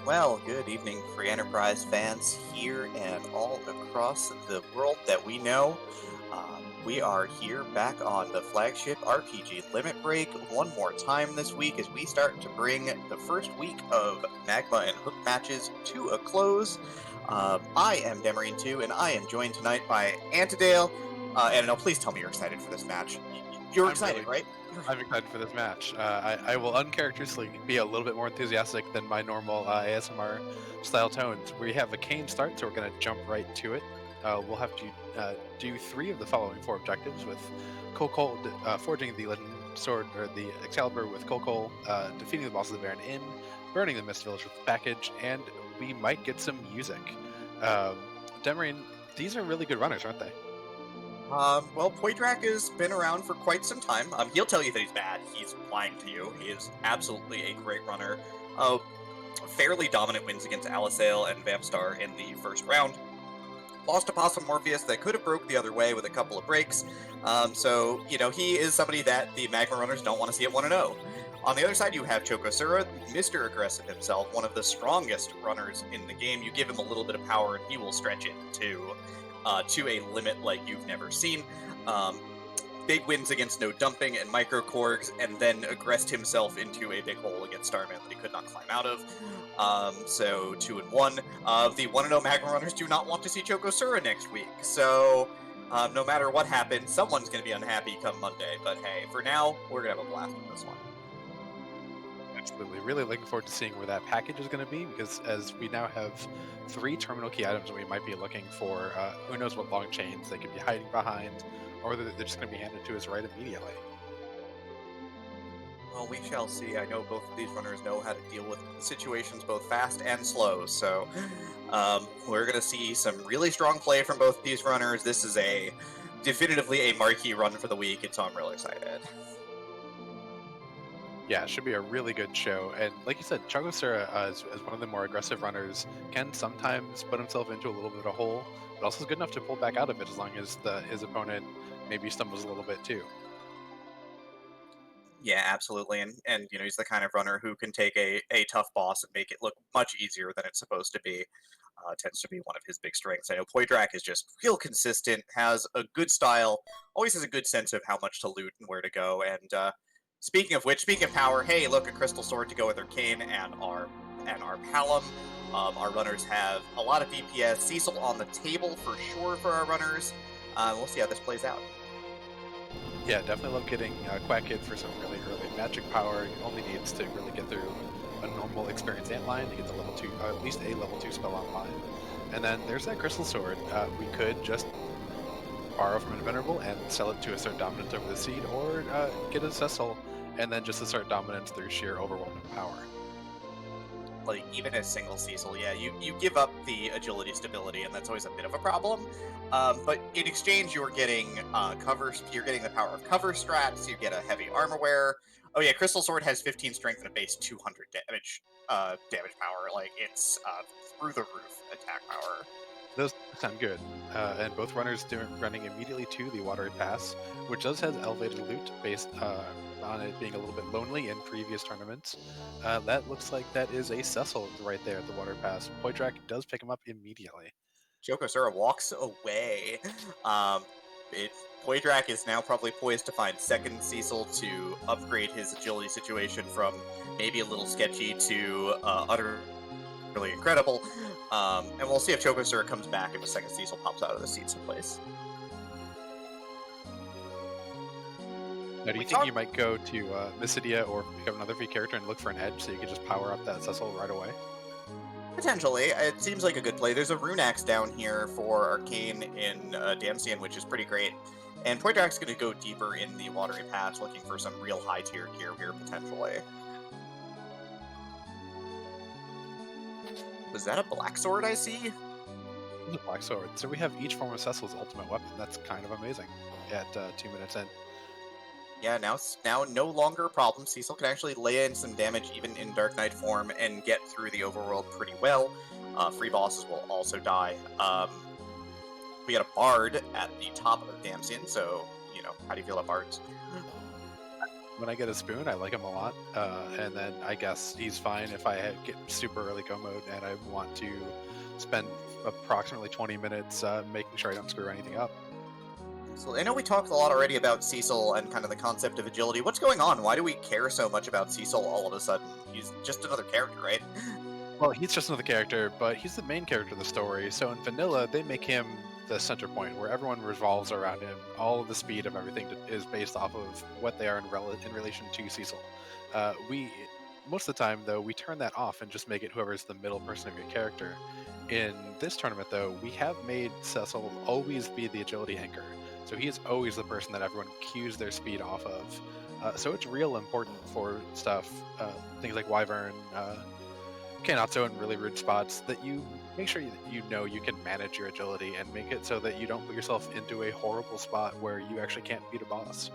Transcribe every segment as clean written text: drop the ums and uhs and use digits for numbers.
Well, good evening, Free Enterprise fans here and all across the world that we know. We are here back on the flagship RPG Limit Break one more time this week as we start to bring the first week of Magma and Hook matches to a close. I am Demarine2, and I am joined tonight by Antidale. And no, please tell me you're excited for this match. You're excited, right? I'm excited for this match. I will uncharacteristically be a little bit more enthusiastic than my normal ASMR style tones. We have a cane start, so we're going to jump right to it. We'll have to do 3 of the following 4 objectives with Cole forging the Legend Sword, or the Excalibur with Cole, defeating the boss of the Baron Inn, burning the Mist Village with the package, and we might get some music. Demarine, these are really good runners, aren't they? Well, Poidrac has been around for quite some time. He'll tell you that he's bad. He's lying to you. He is absolutely a great runner. Fairly dominant wins against Alisale and Vampstar in the first round. Lost to Possum Morpheus that could have broke the other way with a couple of breaks. So, he is somebody that the Magma runners don't want to see at 1-0. On the other side, you have chocosura, Mr. Aggressive himself, one of the strongest runners in the game. You give him a little bit of power and he will stretch it to a limit like you've never seen. Big wins against No Dumping and Micro Korgs, and then aggressed himself into a big hole against Starman that he could not climb out of. So 2-1. The 1-0 Magma Runners do not want to see chocosura next week, so no matter what happens, someone's going to be unhappy come Monday. But hey, for now, we're going to have a blast with this one. Absolutely. Really looking forward to seeing where that package is going to be, because as we now have 3 terminal key items and we might be looking for who knows what long chains they could be hiding behind, or whether they're just going to be handed to us right immediately. Well, we shall see. I know both of these runners know how to deal with situations both fast and slow, so we're going to see some really strong play from both of these runners. This is definitively a marquee run for the week, and so I'm really excited. Yeah, it should be a really good show. And like you said, chocosura, as one of the more aggressive runners, can sometimes put himself into a little bit of a hole, but also is good enough to pull back out of it as long as his opponent maybe stumbles a little bit too. Yeah, absolutely, and he's the kind of runner who can take a tough boss and make it look much easier than it's supposed to be. Tends to be one of his big strengths. I know Poidrac is just real consistent, has a good style, always has a good sense of how much to loot and where to go, and speaking of which, speaking of power, hey, look, a crystal sword to go with our cane and our palum. Our runners have a lot of DPS. Cecil on the table for sure for our runners. We'll see how this plays out. Yeah, definitely love getting Quack Kid for some really early magic power. He only needs to really get through a normal experience ant line to get the level 2, at least a level 2 spell online. And then there's that crystal sword. We could just borrow from Invenerable and sell it to assert dominance over the seed, or get a Cecil and then just assert dominance through sheer overwhelming power. Like, even as single Cecil, yeah, you give up the agility stability, and that's always a bit of a problem. But in exchange, you're getting you're getting the power of cover strats, you get a heavy armor wear. Oh yeah, Crystal Sword has 15 strength and a base 200 damage power. Like, it's through the roof attack power. Those sound good. And both runners running immediately to the Watery Pass, which does have elevated loot based on it being a little bit lonely in previous tournaments. That looks like that is a Cecil right there at the Watery Pass. Poidrac does pick him up immediately. chocosura walks away. Poidrac is now probably poised to find second Cecil to upgrade his agility situation from maybe a little sketchy to utterly incredible. And we'll see if chocosura comes back if a second Cecil pops out of the seat someplace. Now, do you think you might go to Mysidia or pick up another V character and look for an edge so you can just power up that Cecil right away? Potentially. It seems like a good play. There's a Rune Axe down here for Arcane in Damsian, which is pretty great. And Poidrac's going to go deeper in the Watery Pass, looking for some real high-tier gear here, potentially. Was that a black sword I see? The black sword. So we have each form of Cecil's ultimate weapon. That's kind of amazing at 2 minutes in. Yeah, now no longer a problem. Cecil can actually lay in some damage even in Dark Knight form and get through the overworld pretty well. Free bosses will also die. We got a Bard at the top of Damsian, so, how do you feel about Bards? when I get a spoon, I like him a lot. And then I guess he's fine if I get super early go mode and I want to spend approximately 20 minutes making sure I don't screw anything up. So I know we talked a lot already about Cecil and kind of the concept of agility. What's going on? Why do we care so much about Cecil all of a sudden? He's just another character, right? Well, he's just another character, but he's the main character of the story. So in vanilla, they make him the center point where everyone revolves around him. All of the speed of everything is based off of what they are in relation to Cecil. We most of the time though we turn that off and just make it whoever's the middle person of your character. In this tournament though, we have made Cecil always be the agility anchor. So he is always the person that everyone cues their speed off of. So it's real important for stuff, things like Wyvern, Canazzo in really rude spots, that you make sure that you know you can manage your agility and make it so that you don't put yourself into a horrible spot where you actually can't beat a boss.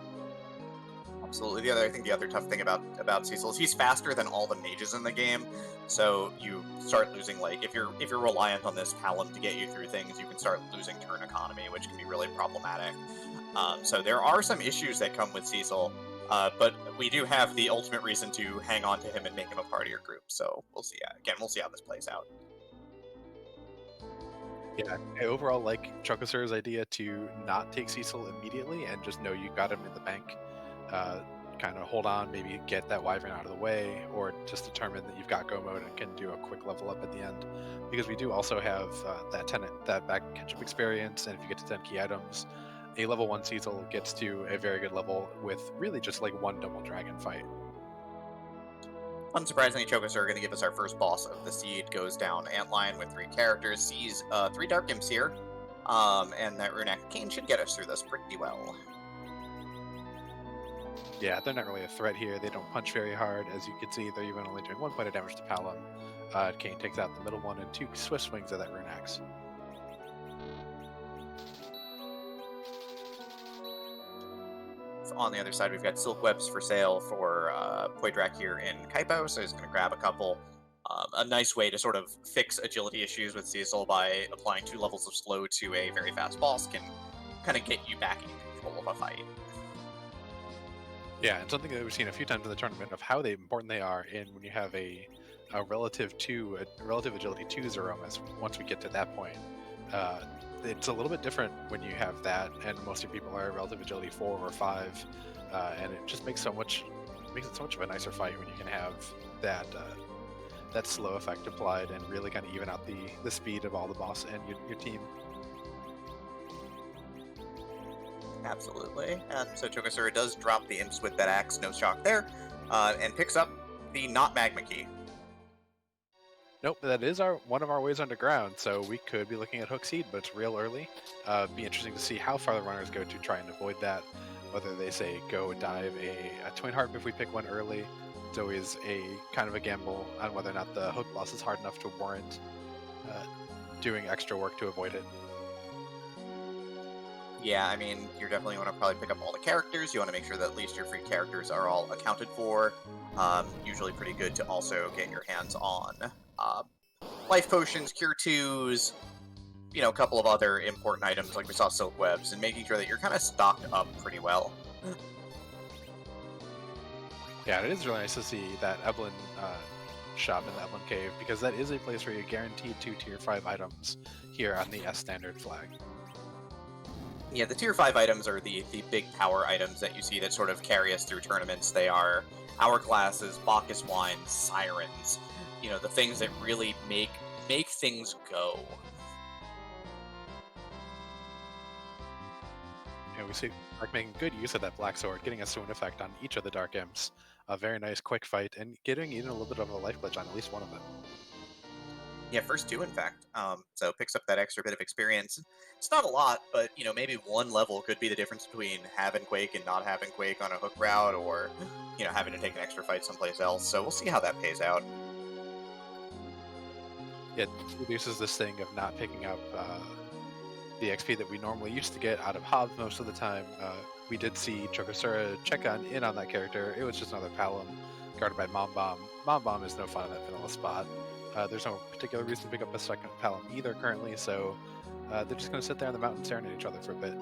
Absolutely. I think the other tough thing about Cecil is he's faster than all the mages in the game. So you start losing, like, if you're reliant on this Palom to get you through things, you can start losing turn economy, which can be really problematic. So there are some issues that come with Cecil, but we do have the ultimate reason to hang on to him and make him a part of your group. So we'll see. Again, we'll see how this plays out. Yeah, I overall like Chocosura's idea to not take Cecil immediately and just know you got him in the bank. Kind of hold on, maybe get that Wyvern out of the way, or just determine that you've got go mode and can do a quick level up at the end. Because we do also have that back catch-up experience, and if you get to 10 key items, a level 1 Cecil gets to a very good level with really just like one double dragon fight. Unsurprisingly, Chocosura are going to give us our first boss of the seed. Goes down Antlion with 3 characters, sees 3 Dark Imps here, and that Rune Arcane should get us through this pretty well. Yeah, they're not really a threat here. They don't punch very hard. As you can see, they're even only doing 1 point of damage to Palom. Kane takes out the middle one and 2 swift swings of that Rune Axe. On the other side, we've got Silk Webs for sale for Poidrac here in Kaipo, so he's going to grab a couple. A nice way to sort of fix agility issues with Cecil by applying 2 levels of slow to a very fast boss can kind of get you back in control of a fight. Yeah, and something that we've seen a few times in the tournament of how important they are in when you have a relative agility 2 Zeromus. Once we get to that point, it's a little bit different when you have that, and most of people are relative agility 4 or 5, and it just makes it so much of a nicer fight when you can have that slow effect applied and really kind of even out the speed of all the boss and your team. Absolutely. And so Chocosura does drop the imps with that axe, no shock there, and picks up the not Magma key. Nope, that is one of our ways underground, so we could be looking at Hook Seed, but it's real early. Be interesting to see how far the runners go to try and avoid that. Whether they say go dive a Twin Harp if we pick one early. It's always a kind of a gamble on whether or not the hook boss is hard enough to warrant doing extra work to avoid it. Yeah, I mean, you're definitely want to probably pick up all the characters. You want to make sure that at least your free characters are all accounted for. Usually pretty good to also get your hands on life potions, cure 2s, a couple of other important items like we saw Silk Webs, and making sure that you're kind of stocked up pretty well. Yeah, it is really nice to see that Evelyn shop in the Evelyn Cave, because that is a place where you're guaranteed 2 tier 5 items here on the S standard flag. Yeah, the tier 5 items are the big power items that you see that sort of carry us through tournaments. They are Hourglasses, Bacchus Wines, Sirens, the things that really make things go. And we see like making good use of that Black Sword, getting a swoon effect on each of the Dark Imps. A very nice quick fight, and getting even a little bit of a life glitch on at least one of them. Yeah, first 2, in fact. So picks up that extra bit of experience. It's not a lot, but, maybe 1 level could be the difference between having Quake and not having Quake on a hook route, or, having to take an extra fight someplace else. So we'll see how that pays out. It reduces this thing of not picking up the XP that we normally used to get out of Hobbs most of the time. We did see Chocosura check in on that character. It was just another Palom guarded by Mom Bomb. Mom Bomb is no fun in that vanilla spot. There's no particular reason to pick up a second Palom either currently, so they're just going to sit there on the mountain staring at each other for a bit.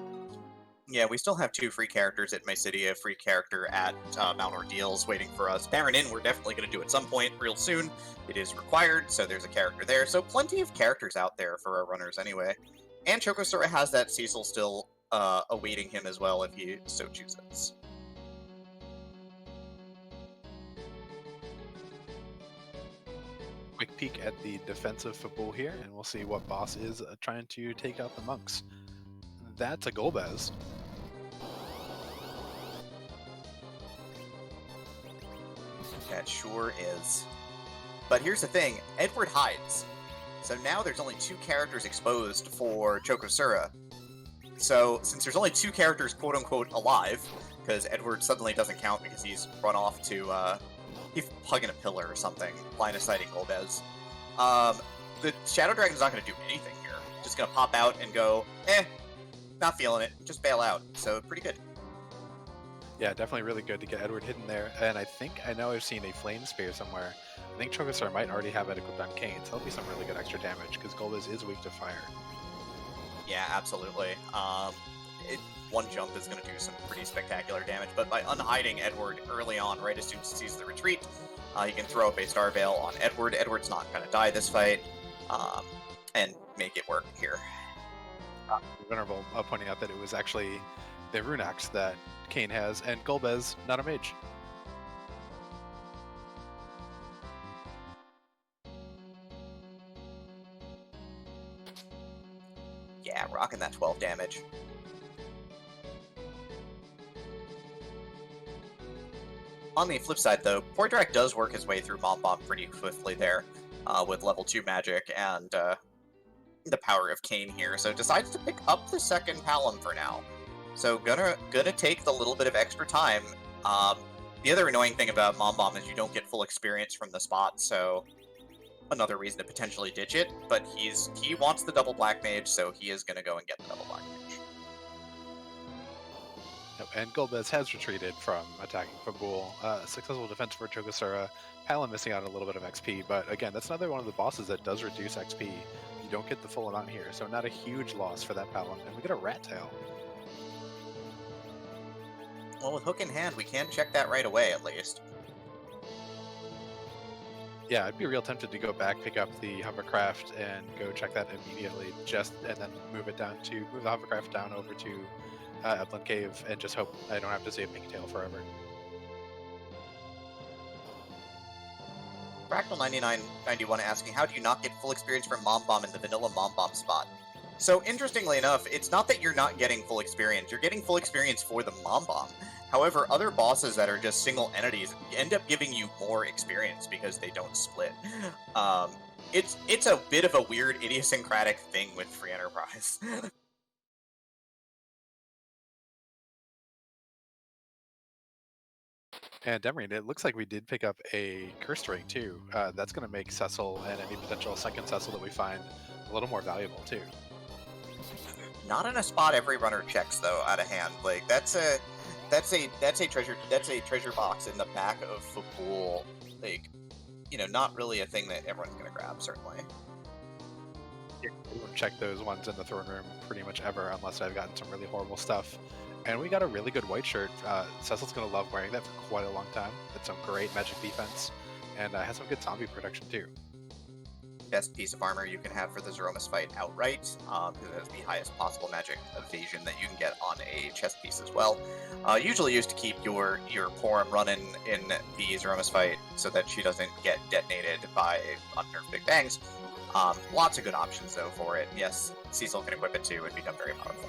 Yeah, we still have 2 free characters at my city, a free character at Mount Ordeals waiting for us. Baron Inn, we're definitely going to do at some point real soon. It is required, so there's a character there. So plenty of characters out there for our runners anyway. And chocosura has that Cecil still awaiting him as well if he so chooses. Quick peek at the defensive football here, and we'll see what boss is trying to take out the monks. That's a Golbez. That sure is. But here's the thing, Edward hides. So now there's only 2 characters exposed for chocosura. So since there's only 2 characters quote-unquote alive, because Edward suddenly doesn't count because he's run off to, he's hugging a pillar or something, line of sighting Golbez. The Shadow Dragon's not going to do anything here. Just going to pop out and go, not feeling it, just bail out. So pretty good. Yeah, definitely really good to get Edward hidden there. And I know I've seen a Flame Spear somewhere. I think chocosura might already have it equipped on Kane, so that'll be some really good extra damage, because Golbez is weak to fire. Yeah, absolutely. One jump is going to do some pretty spectacular damage, but by unhiding Edward early on, right as soon as he sees the retreat, you can throw up a Star Veil on Edward. Edward's not going to die this fight, and make it work here. Venerable pointing out that it was actually the Rune Axe that Kane has, and Golbez, not a mage. Yeah, rocking that 12 damage. On the flip side, though, Poidrac does work his way through Bomb Bomb pretty swiftly there, with level 2 magic and the power of Kane here, so decides to pick up the second Palom for now. So gonna take the little bit of extra time. The other annoying thing about Bomb Bomb is you don't get full experience from the spot, so another reason to potentially ditch it, but he wants the double Black Mage, so he is gonna go and get the double Black Mage. And Golbez has retreated from attacking Fabul. Successful defense for chocosura. Palom missing out on a little bit of XP, but again, that's another one of the bosses that does reduce XP. You don't get the full amount here, so not a huge loss for that Palom. And we get a Rat Tail. Well, with Hook in hand, we can check that right away, at least. Yeah, I'd be real tempted to go back, pick up the hovercraft, and go check that immediately, and then move the hovercraft down over to Upland Cave, and just hope I don't have to see a pink tail forever. Fractal9991 asking, how do you not get full experience from Mom Bomb in the vanilla Mom Bomb spot? So, interestingly enough, it's not that you're not getting full experience, you're getting full experience for the Mom Bomb. However, other bosses that are just single entities end up giving you more experience because they don't split. It's a bit of a weird idiosyncratic thing with Free Enterprise. And Demery, it looks like we did pick up a Cursed Ring too. That's going to make Cecil and any potential second Cecil that we find a little more valuable too. Not in a spot every runner checks though, out of hand. Like that's a treasure box in the back of Fabul. Like, not really a thing that everyone's gonna grab, certainly. Yeah, we won't check those ones in the throne room pretty much ever unless I've gotten some really horrible stuff. And we got a really good white shirt. Cecil's gonna love wearing that for quite a long time. It's some great magic defense, and has some good zombie protection too. Best piece of armor you can have for the Threemus fight outright, because it has the highest possible magic evasion that you can get on a chest piece as well. Usually used to keep your Porum running in the Threemus fight so that she doesn't get detonated by unnerved Big Bangs. Lots of good options though for it. Yes, Cecil can equip it too and become very powerful.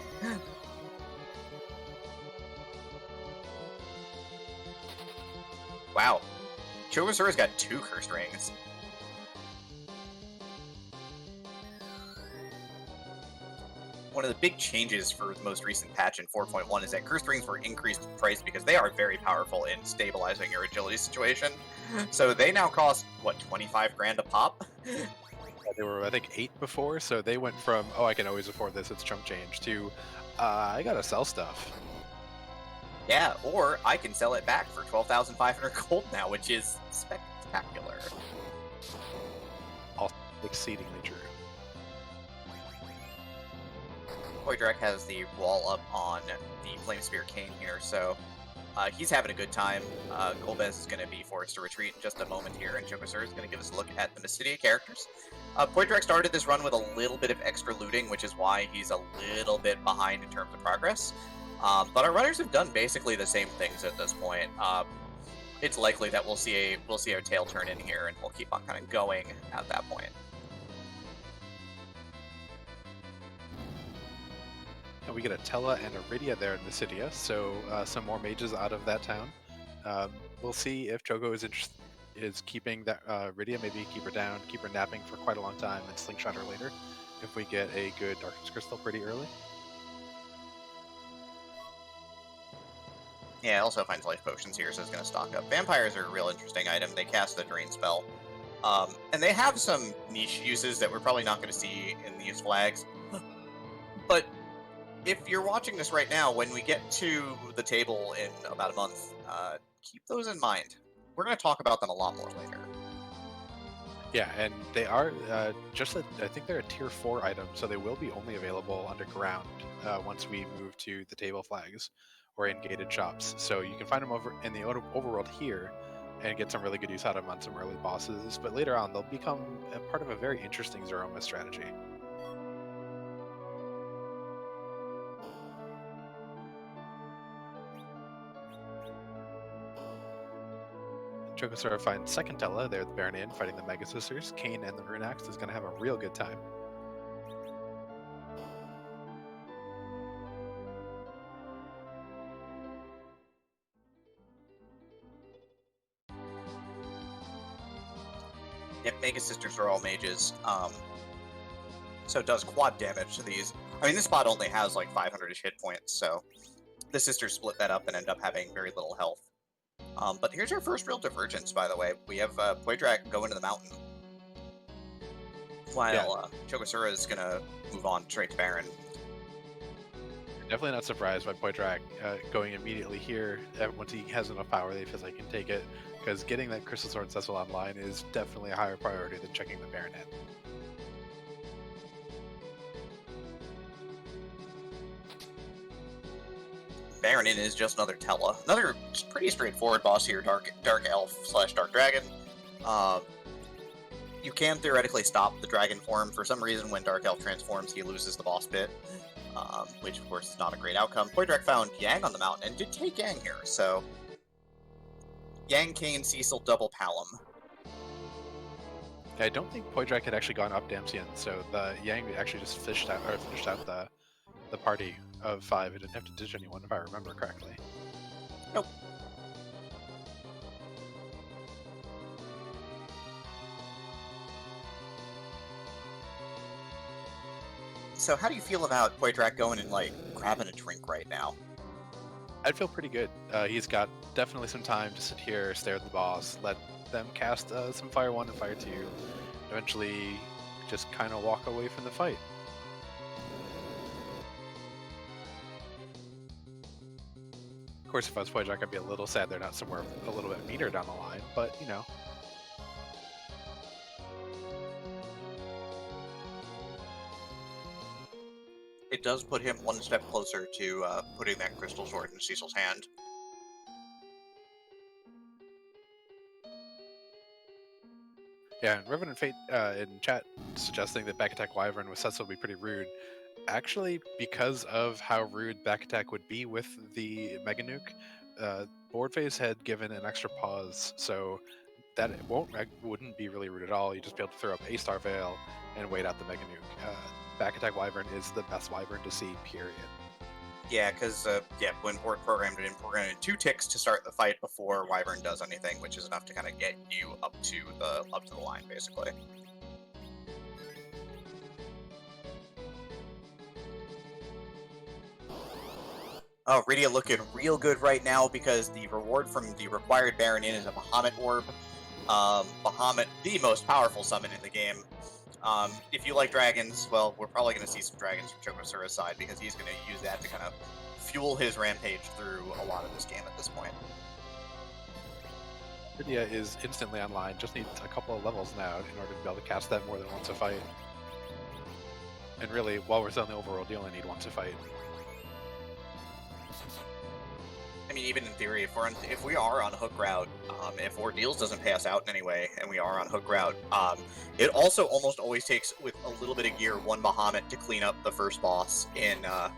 Wow, chocosura's got 2 Cursed Rings. One of the big changes for the most recent patch in 4.1 is that Cursed Rings were increased in price because they are very powerful in stabilizing your agility situation. So they now cost, what, 25 grand a pop? Yeah, they were, I think, 8 before, so they went from, oh, I can always afford this, it's chump change, to, I gotta sell stuff. Yeah, or I can sell it back for 12,500 gold now, which is spectacular. Also exceedingly true. Poidrac has the wall up on the Flame Spear Cane here, so he's having a good time. Golbez is going to be forced to retreat in just a moment here, and chocosura is going to give us a look at the Mystidia characters. Poidrac started this run with a little bit of extra looting, which is why he's a little bit behind in terms of progress. But our runners have done basically the same things at this point. It's likely that we'll see our tail turn in here, and we'll keep on kind of going at that point. And we get a Tella and a Rydia there in Mystidia, so some more mages out of that town. We'll see if Choco is keeping that Rydia, maybe keep her down, keep her napping for quite a long time, and slingshot her later if we get a good Darkness Crystal pretty early. Yeah, it also finds life potions here, so it's going to stock up. Vampires are a real interesting item. They cast the Drain spell. And they have some niche uses that we're probably not going to see in these flags. But if you're watching this right now, when we get to the table in about a month, keep those in mind. We're going to talk about them a lot more later. Yeah, and they are I think they're a tier 4 item, so they will be only available underground once we move to the table flags or in gated shops. So you can find them over in the overworld here and get some really good use out of them on some early bosses, but later on they'll become a part of a very interesting Zeroma strategy. chocosura finds second Tella, they're the Baron Inn fighting the Mega Sisters. Kane and the Runax is going to have a real good time. Yep, Mega Sisters are all mages, so it does quad damage to these. I mean, this spot only has like 500-ish hit points, so the Sisters split that up and end up having very little health. But here's our first real divergence, by the way. We have Poidrac go into the mountain, while chocosura is going to move on straight to Baron. Definitely not surprised by Poidrac going immediately here. Once he has enough power that he feels like he can take it, because getting that Crystal Sword Cecil online is definitely a higher priority than checking the Baron Inn. Baron Inn is just another Tella. Another pretty straightforward boss here, Dark Elf / Dark Dragon. You can theoretically stop the dragon form. For some reason, when Dark Elf transforms, he loses the boss bit, which of course is not a great outcome. Poidrac found Yang on the mountain and did take Yang here, so Yang, Kane, Cecil, double Palom. I don't think Poidrac had actually gone up Damsian, so the Yang actually just finished out the party of 5. It didn't have to ditch anyone, if I remember correctly. Nope. So how do you feel about Poidrac going and, like, grabbing a drink right now? I'd feel pretty good. He's got definitely some time to sit here, stare at the boss, let them cast some Fire 1 and Fire 2, eventually just kind of walk away from the fight. Of course, if I was Poidrac, I'd be a little sad they're not somewhere a little bit meaner down the line, but, you know. It does put him one step closer to putting that Crystal Sword in Cecil's hand. Yeah, and Revenant Fate in chat suggesting that back attack Wyvern with Setsu would be pretty rude. Actually, because of how rude back attack would be with the Mega Nuke, Boardface had given an extra pause, so that wouldn't be really rude at all. You just be able to throw up A-Star Veil and wait out the Mega Nuke. Back attack Wyvern is the best Wyvern to see, period. Yeah, because when Board programmed it in 2 ticks to start the fight before Wyvern does anything, which is enough to kind of get you up to the line, basically. Oh, Rydia looking real good right now because the reward from the required Baron Inn is a Bahamut Orb. Bahamut, the most powerful summon in the game. If you like dragons, well, we're probably going to see some dragons from chocosura's side because he's going to use that to kind of fuel his rampage through a lot of this game at this point. Rydia is instantly online, just needs a couple of levels now in order to be able to cast that more than once a fight. And really, while we're still in the overworld, you only need one to fight. I mean, even in theory, if we are on hook route, if Ordeals doesn't pay us out in any way, and we are on hook route, it also almost always takes, with a little bit of gear, one Bahamut to clean up the first boss in the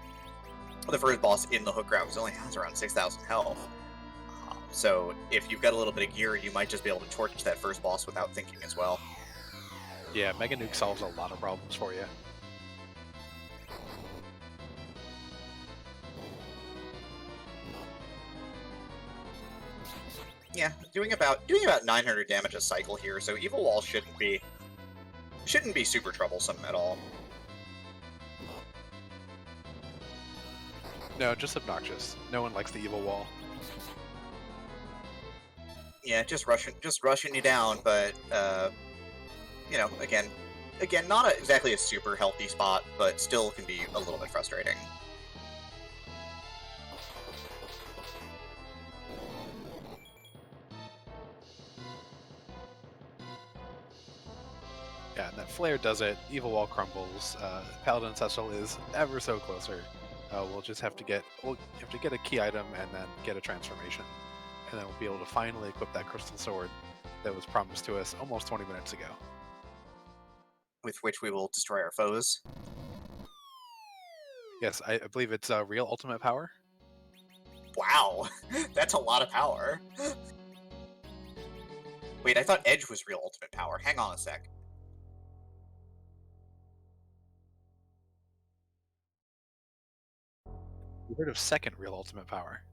hook route, because it only has around 6,000 health. So if you've got a little bit of gear, you might just be able to torch that first boss without thinking as well. Yeah, Mega Nuke solves a lot of problems for you. Yeah, doing about 900 damage a cycle here, so Evil Wall shouldn't be super troublesome at all. No, just obnoxious. No one likes the Evil Wall. Yeah, just rushing you down, but you know, again, not exactly a super healthy spot, but still can be a little bit frustrating. Yeah, and that flare does it. Evil Wall crumbles. Paladin Ancestral is ever so closer. We'll have to get a key item and then get a transformation, and then we'll be able to finally equip that crystal sword that was promised to us almost 20 minutes ago. With which we will destroy our foes. Yes, I believe it's real ultimate power. Wow, that's a lot of power. Wait, I thought Edge was real ultimate power. Hang on a sec. You heard of second real ultimate power?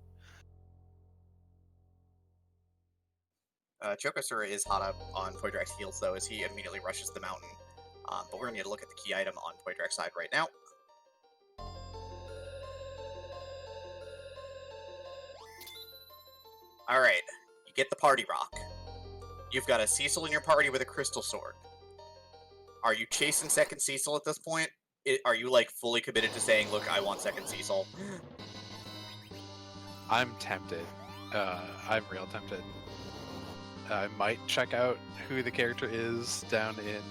Chocosura is hot up on Poidrac's heels, though, as he immediately rushes the mountain. But we're going to look at the key item on Poidrac's side right now. Alright, you get the party rock. You've got a Cecil in your party with a crystal sword. Are you chasing second Cecil at this point? Are you, like, fully committed to saying, look, I want second Cecil? I'm tempted. I'm real tempted. I might check out who the character is down in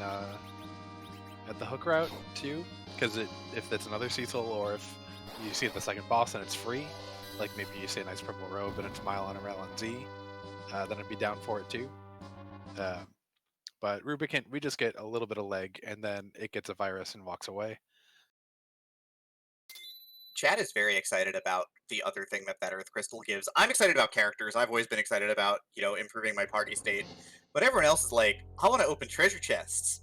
at the hook route too, because if it's another Cecil, or if you see the second boss and it's free, like maybe you see a nice purple robe and it's Mile on a LNZ, then I'd be down for it too. But Rubicon, we just get a little bit of leg, and then it gets a virus and walks away. Chad is very excited about the other thing that Earth Crystal gives. I'm excited about characters. I've always been excited about, you know, improving my party state. But everyone else is like, I want to open treasure chests.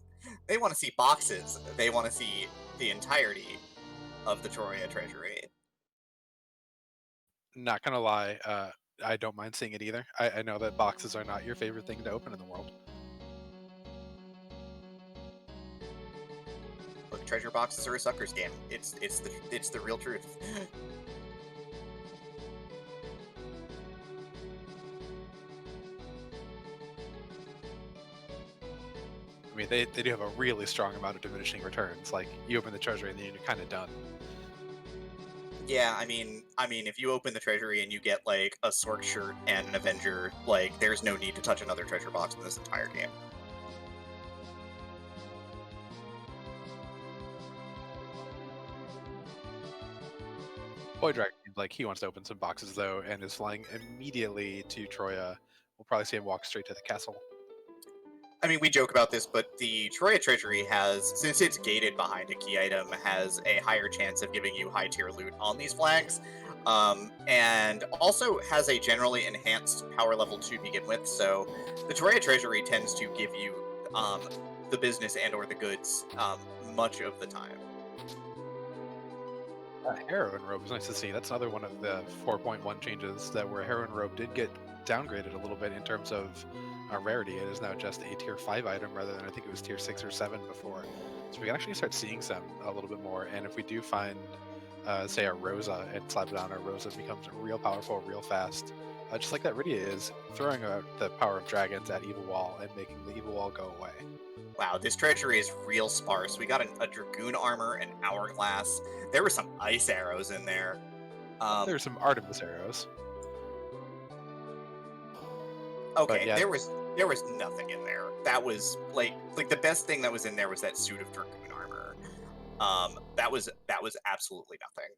They want to see boxes. They want to see the entirety of the Troia treasury. Not gonna lie, I don't mind seeing it either. I know that boxes are not your favorite thing to open in the world. Look, treasure boxes are a sucker's game. It's the real truth. I mean, they do have a really strong amount of diminishing returns. Like, you open the treasury and then you're kind of done. Yeah, I mean, if you open the treasury and you get like a Sork shirt and an Avenger, like, there's no need to touch another treasure box in this entire game. Poidrac seems like he wants to open some boxes though, and is flying immediately to Troia. We'll probably see him walk straight to the castle. I mean, we joke about this, but the Troia treasury has, since it's gated behind a key item, has a higher chance of giving you high tier loot on these flags, and also has a generally enhanced power level to begin with. So the Troia treasury tends to give you the business and or the goods much of the time. Heroine robe is nice to see. That's another one of the 4.1 changes, that where heroine robe did get downgraded a little bit in terms of rarity. It is now just a tier 5 item rather than, I think it was tier 6 or 7 before. So we can actually start seeing some a little bit more. And if we do find, say, a Rosa and slap it on, our Rosa becomes real powerful, real fast. Just like that Rydia is, throwing out the power of dragons at Evil Wall and making the Evil Wall go away. Wow, this treasury is real sparse. We got a Dragoon armor, an Hourglass. There were some ice arrows in there. There's some Artemis arrows. Okay, yeah. there was nothing in there. That was like the best thing that was in there was that suit of Dragoon armor. That was absolutely nothing.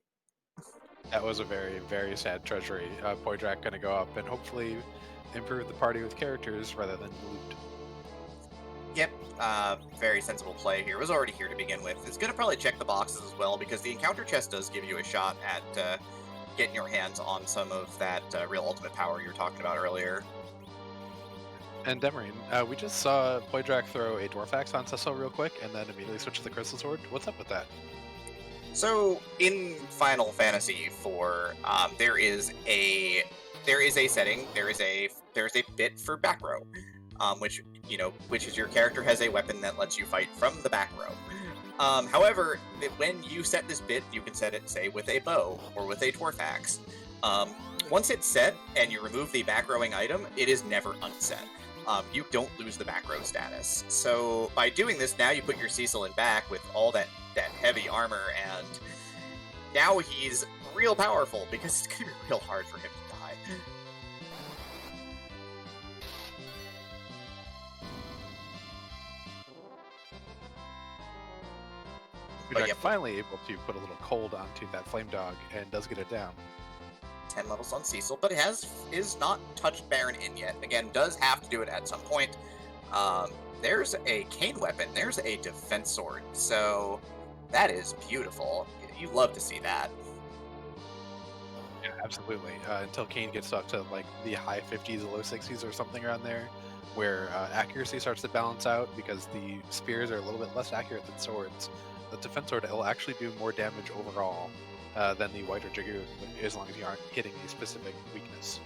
That was a very, very sad treasury. Poidrac going to go up and hopefully improve the party with characters rather than loot. Yep, very sensible play here. It was already here to begin with. It's going to probably check the boxes as well, because the encounter chest does give you a shot at getting your hands on some of that real ultimate power you were talking about earlier. And Demarine, we just saw Poidrac throw a Dwarf Axe on Cecil real quick and then immediately switch to the Crystal Sword. What's up with that? So in Final Fantasy IV, there is a setting, there is a bit for back row, which is your character has a weapon that lets you fight from the back row. However, when you set this bit, you can set it, say, with a bow or with a Dwarf Axe. Once it's set and you remove the back rowing item, it is never unset. You don't lose the back row status. So by doing this, now you put your Cecil in back with all that heavy armor, and now he's real powerful, because it's gonna be real hard for him to die. Poidrac finally able to put a little cold onto that flame dog and does get it down. 10 levels on Cecil, but it is not touched Baron in yet. Again, does have to do it at some point. There's a cane weapon. There's a defense sword. So that is beautiful. You love to see that. Yeah, absolutely. Until Kane gets up to like the high 50s, low 60s, or something around there, where accuracy starts to balance out because the spears are a little bit less accurate than swords. The defense sword will actually do more damage overall than the White or Dragoon, as long as you aren't hitting a specific weakness.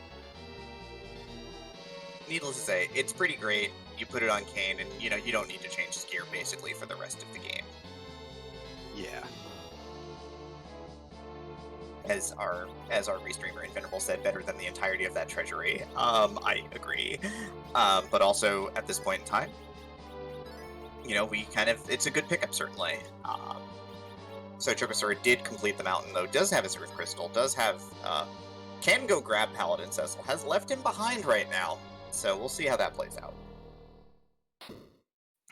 Needless to say, it's pretty great. You put it on Kane, and you don't need to change his gear basically for the rest of the game. Yeah. As our restreamer Invenerable said, better than the entirety of that treasury. I agree. But also at this point in time, it's a good pickup certainly. So chocosura did complete the mountain, though. Does have his Earth Crystal. Does have can go grab Paladin Cecil. Has left him behind right now. So we'll see how that plays out.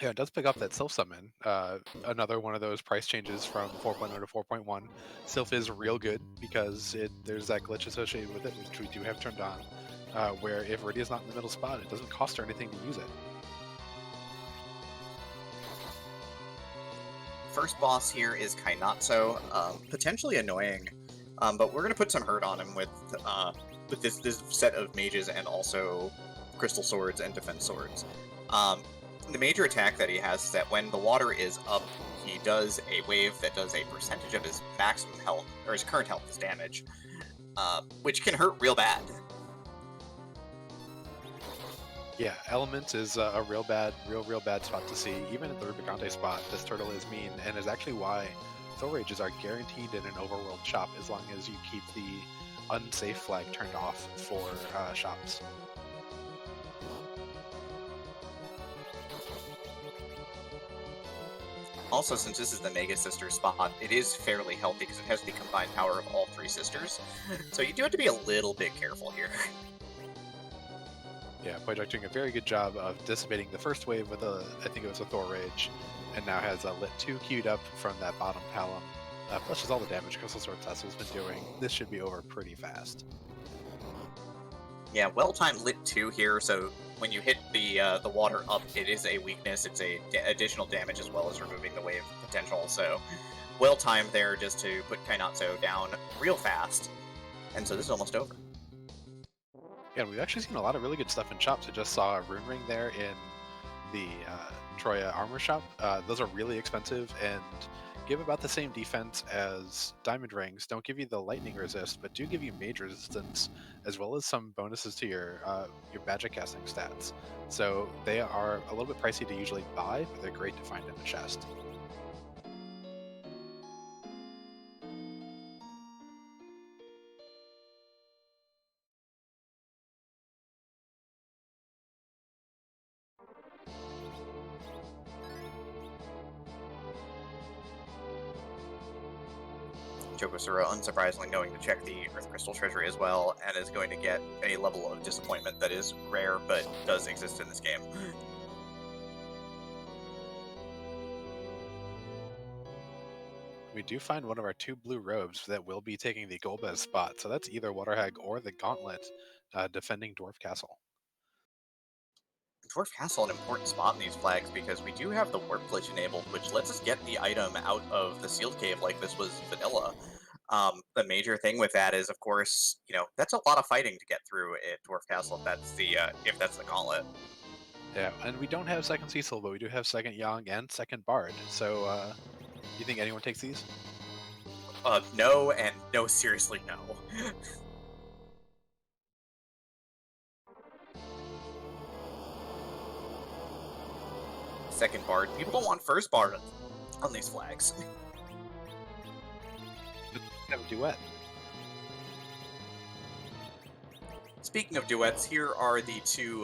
Yeah, it does pick up that Sylph Summon. Another one of those price changes from 4.0 to 4.1. Sylph is real good because there's that glitch associated with it, which we do have turned on, where if Rydia's not in the middle spot, it doesn't cost her anything to use it. First boss here is Kainatso, potentially annoying, but we're going to put some hurt on him with this set of mages and also crystal swords and defense swords. The major attack that he has is that when the water is up, he does a wave that does a percentage of his maximum health, or his current health as damage, which can hurt real bad. Yeah, Elements is a real bad spot to see. Even at the Rubicante spot, this turtle is mean, and is actually why Thor Rages are guaranteed in an overworld shop as long as you keep the unsafe flag turned off for shops. Also, since this is the Mega Sister spot, it is fairly healthy because it has the combined power of all three sisters. So you do have to be a little bit careful here. Yeah, Poidrac doing a very good job of dissipating the first wave with I think it was a Thor Rage, and now has a Lit 2 queued up from that bottom column. Plus just all the damage Crystal Sword Cecil's been doing. This should be over pretty fast. Yeah, well-timed Lit 2 here, so when you hit the water up, it is a weakness. It's a additional damage as well as removing the wave potential. So well-timed there just to put Kainatso down real fast. And so this is almost over. Yeah, we've actually seen a lot of really good stuff in shops. I just saw a Rune Ring there in the Troia armor shop. Those are really expensive and give about the same defense as Diamond Rings. Don't give you the lightning resist, but do give you mage resistance, as well as some bonuses to your magic casting stats. So they are a little bit pricey to usually buy, but they're great to find in the chest. Chocosura, unsurprisingly, going to check the Earth Crystal Treasury as well, and is going to get a level of disappointment that is rare, but does exist in this game. We do find one of our 2 blue robes that will be taking the Golbez spot, so that's either Waterhag or the Gauntlet defending Dwarf Castle. Dwarf Castle an important spot in these flags because we do have the Warp Glitch enabled, which lets us get the item out of the Sealed Cave like this was vanilla. The major thing with that is, of course, that's a lot of fighting to get through at Dwarf Castle if that's the Gauntlet. Yeah, and we don't have second Cecil, but we do have second Yang and second Bard. So, you think anyone takes these? No, and no, seriously, no. Second Bard. People don't want first Bard on these flags. But we have a duet. Speaking of duets, here are the two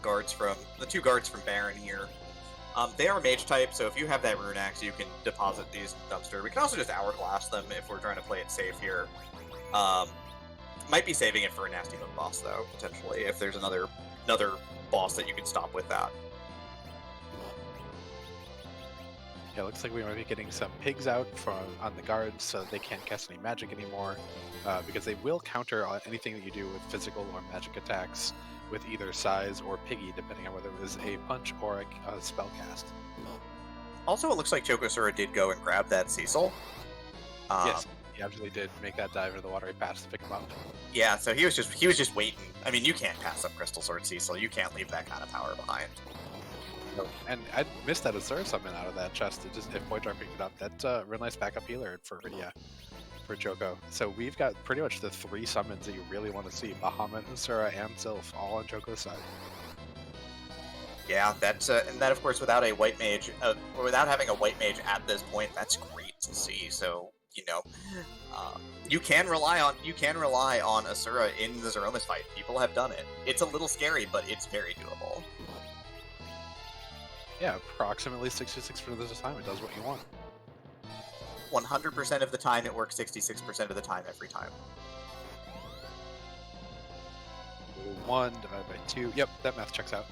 guards from Baron here. They are mage type, so if you have that rune axe, you can deposit these in the dumpster. We can also just hourglass them if we're trying to play it safe here. Might be saving it for a nasty hook boss though, potentially, if there's another boss that you can stop with that. Yeah, looks like we might be getting some pigs out on the guards, so they can't cast any magic anymore, because they will counter anything that you do with physical or magic attacks with either size or piggy, depending on whether it was a punch or a spell cast. Also, it looks like chocosura did go and grab that Cecil. Yes, he absolutely did make that dive into the watery pass to pick him up. Yeah, so he was just waiting. I mean, you can't pass up Crystal Sword Cecil. You can't leave that kind of power behind. And I missed that Azure summon out of that chest. If Poidrac picked it up, that's a real nice backup healer for Choco. So we've got pretty much the 3 summons that you really want to see: Bahamut, Asura, and Sylph, all on Choco's side. Yeah, that's and that of course without a white mage, or without having a white mage at this point, that's great to see. So you can rely on Asura in the Zeromus fight. People have done it. It's a little scary, but it's very doable. Yeah, approximately 66% of the time it does what you want. 100% of the time it works 66% of the time every time. 1 divided by 2. Yep, that math checks out.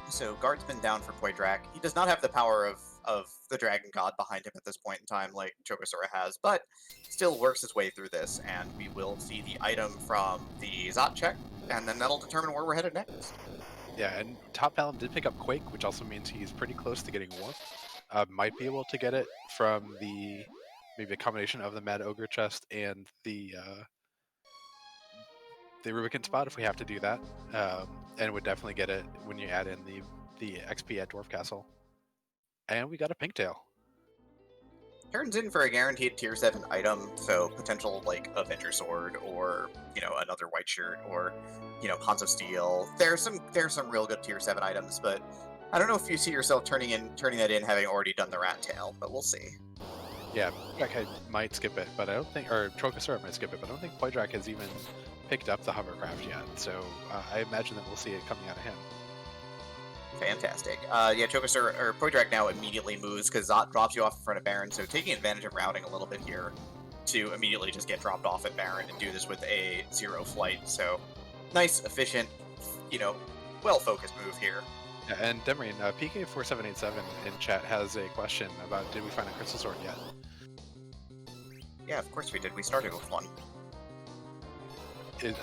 So Guardsman down for Poidrac. He does not have the power of the Dragon God behind him at this point in time like chocosura has, but still works his way through this, and we will see the item from the Zot check, and then that'll determine where we're headed next. Yeah, and Top Paladin did pick up Quake, which also means he's pretty close to getting Warp. Might be able to get it from maybe a combination of the Mad Ogre chest and the Rubicon spot if we have to do that, and would definitely get it when you add in the XP at Dwarf Castle. And we got a pink tail. Turns in for a guaranteed tier 7 item, so potential like Avenger Sword or another white shirt or Hans of Steel. There's some real good tier 7 items, but I don't know if you see yourself turning that in having already done the rat tail, but we'll see. Yeah, Poidrac might skip it, but I don't think, or Chocosura might skip it, but I don't think Poidrac has even picked up the hovercraft yet. So I imagine that we'll see it coming out of him. Fantastic. Yeah, Chocosura or Poidrac now immediately moves because Zot drops you off in front of Baron, so taking advantage of routing a little bit here to immediately just get dropped off at Baron and do this with a 0 flight. So nice, efficient, well-focused move here. Yeah, and Demarine, PK4787 in chat has a question about did we find a Crystal Sword yet? Yeah, of course we did. We started with one.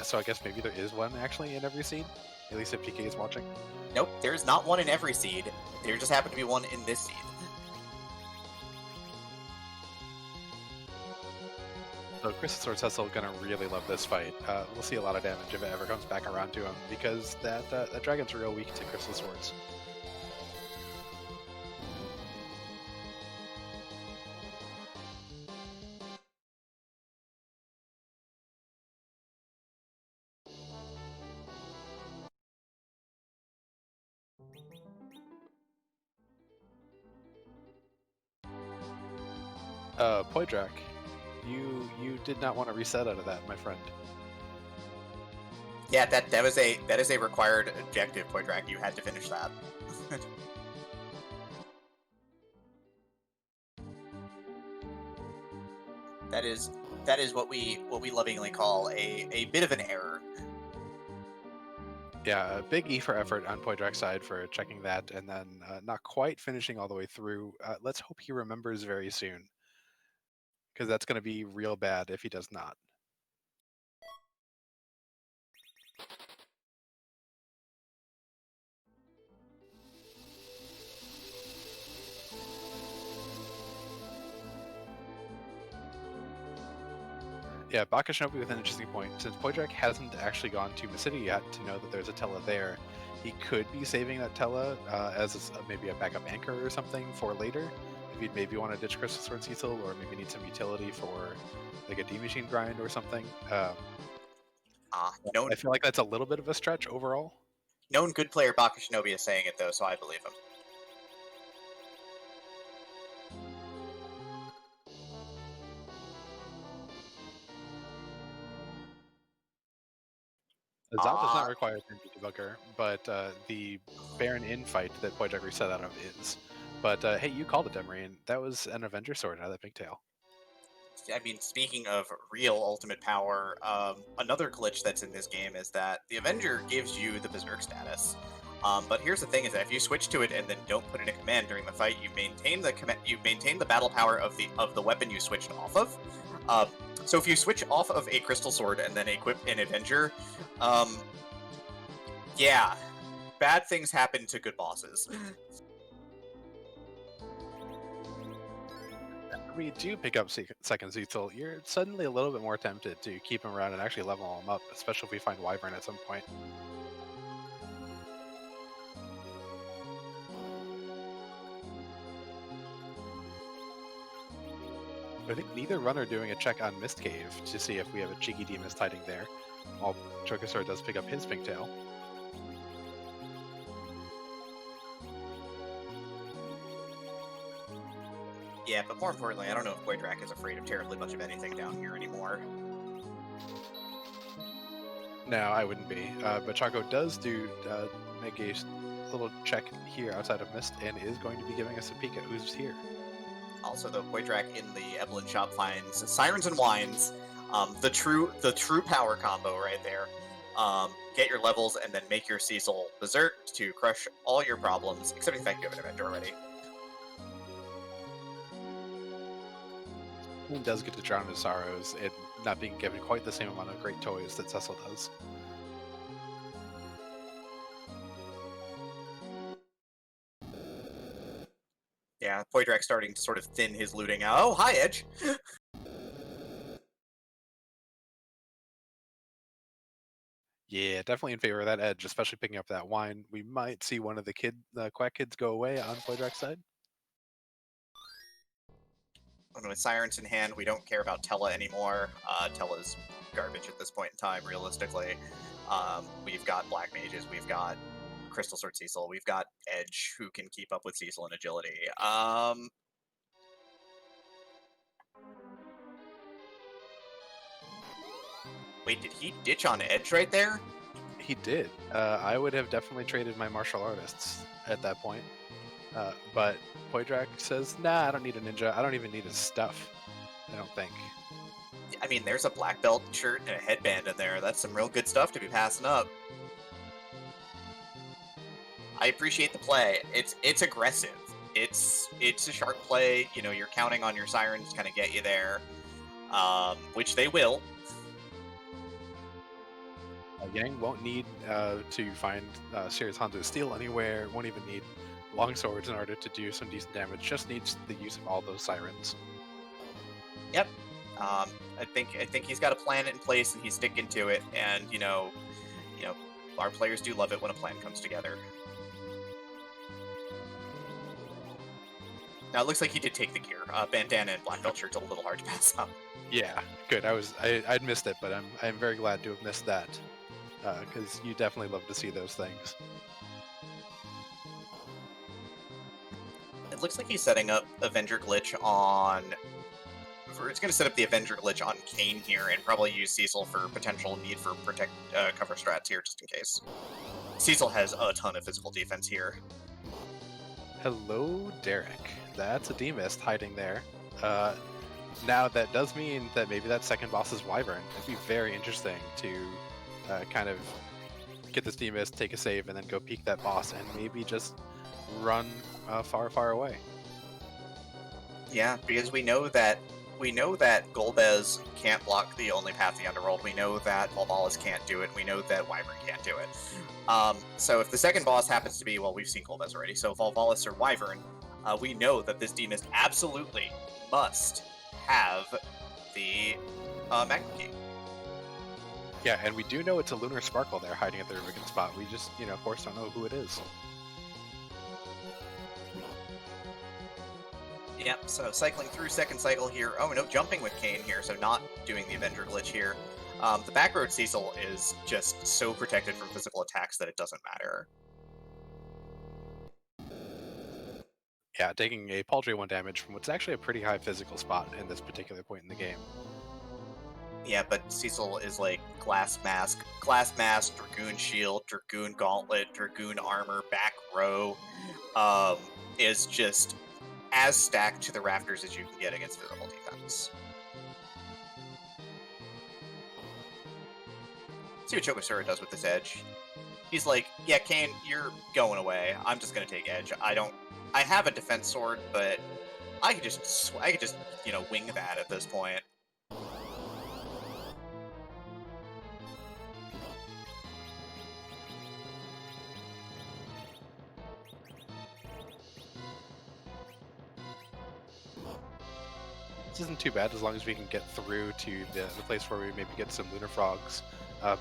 So I guess maybe there is one actually in every seed? At least if PK is watching? Nope, there's not one in every seed. There just happened to be one in this seed. So Crystal Sword Cecil gonna really love this fight. We'll see a lot of damage if it ever comes back around to him, because that dragon's real weak to Crystal Swords. Poidrac, you did not want to reset out of that, my friend. Yeah, that is a required objective, Poidrac. You had to finish that. That is what we lovingly call a bit of an error. Yeah, a big E for effort on Poidrac's side for checking that, and then not quite finishing all the way through. Let's hope he remembers very soon, because that's going to be real bad if he does not. Yeah, Bakashinobu with an interesting point. Since Poidrac hasn't actually gone to the city yet to know that there's a Tella there, he could be saving that Tella as maybe a backup anchor or something for later. If he'd maybe want to ditch Crystal Sword Cecil, or maybe need some utility for like a D-Machine grind or something. Known I feel like that's a little bit of a stretch overall. known good player Bakashinobi is saying it though, so I believe him. The Zop does not require Trinity Debugger, but the Baron Inn fight that Poidrac reset out of is. But hey, you called it, Demarian. That was an Avenger sword out of that pigtail. I mean, speaking of real ultimate power, another glitch that's in this game is that the Avenger gives you the Berserk status. But here's the thing: is that if you switch to it and then don't put in a command during the fight, you maintain the battle power of the weapon you switched off of. So if you switch off of a Crystal Sword and then equip an Avenger, yeah, bad things happen to good bosses. We do pick up second Cecil, you're suddenly a little bit more tempted to keep him around and actually level him up, especially if we find Wyvern at some point. I think neither runner doing a check on Mist Cave to see if we have a cheeky D-Mist hiding there, while chocosura does pick up his pigtail. Yeah, but more importantly, I don't know if Poidrac is afraid of terribly much of anything down here anymore. No, I wouldn't be. But Choco does make a little check here outside of Mist and is going to be giving us a peek at who's here. Also, though, Poidrac in the Evelyn shop finds Sirens and Wines, the true power combo right there. Get your levels and then make your Cecil Berserk to crush all your problems, except for the fact you have an Avenger already. He does get to drown his sorrows and not being given quite the same amount of great toys that Cecil does. Yeah, Poidrac starting to sort of thin his looting out. Oh, hi, Edge! Yeah, definitely in favor of that Edge, especially picking up that wine. We might see one of the Quack Kids go away on Poidrac's side. And with Sirens in hand, we don't care about Tella anymore. Tella's garbage at this point in time, realistically. We've got Black Mages, we've got Crystal Sword Cecil, we've got Edge, who can keep up with Cecil and agility. Wait, did he ditch on Edge right there? He did. I would have definitely traded my martial artists at that point. But Poidrac says, nah, I don't need a ninja. I don't even need his stuff. I don't think. I mean, there's a black belt shirt and a headband in there. That's some real good stuff to be passing up. I appreciate the play. It's aggressive. It's a sharp play. You know, you're counting on your Sirens to kind of get you there, which they will. Yang won't need to find Serious Hanzo Steel anywhere. Won't even need long swords in order to do some decent damage. Just needs the use of all those Sirens. Yep. I think he's got a plan in place and he's sticking to it. And you know, our players do love it when a plan comes together. Now it looks like he did take the gear. Bandana and black belt shirt's a little hard to pass up. Yeah, good. I'd missed it, but I'm very glad to have missed that because you definitely love to see those things. It looks like he's setting up Avenger glitch on. It's going to set up the Avenger glitch on Kane here, and probably use Cecil for potential need for cover strats here, just in case. Cecil has a ton of physical defense here. Hello, Derek. That's a D-Mist hiding there. Now that does mean that maybe that second boss is Wyvern. It'd be very interesting to kind of get this Threemus, take a save, and then go peek that boss, and maybe just run far, far away. Yeah, because we know that Golbez can't block the only path to the Underworld. We know that Volvalis can't do it. We know that Wyvern can't do it. So if the second boss happens to be, well, we've seen Golbez already, so Volvalis or Wyvern, we know that this Threemus absolutely must have the Magma Key. Yeah, and we do know it's a Lunar Sparkle there hiding at the Rivigan spot. We just, of course, don't know who it is. Yep, so cycling through second cycle here. Oh, no, jumping with Kayn here, so not doing the Avenger glitch here. The backroad Cecil is just so protected from physical attacks that it doesn't matter. Yeah, taking a paltry 1 damage from what's actually a pretty high physical spot in this particular point in the game. Yeah, but Cecil is like Glass Mask, Dragoon Shield, Dragoon Gauntlet, Dragoon Armor, back row, is just as stacked to the rafters as you can get against physical defense. See what chocosura does with this edge. He's like, yeah, Kayn, you're going away. I'm just gonna take edge. I have a defense sword, but I could just wing that at this point. This isn't too bad as long as we can get through to the place where we maybe get some Lunar Frogs.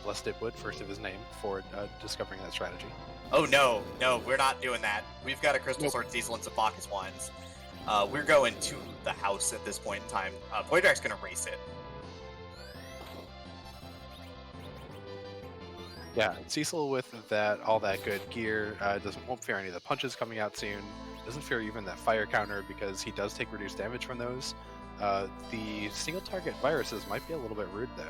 Blessed It Wood, first of his name, for discovering that strategy. Oh no, we're not doing that. We've got a Crystal Sword Cecil and some Bacchus ones. We're going to the house at this point in time. Poidrac's gonna race it. Yeah, Cecil with all that good gear won't fear any of the punches coming out soon. Doesn't fear even that fire counter because he does take reduced damage from those. The single target viruses might be a little bit rude though.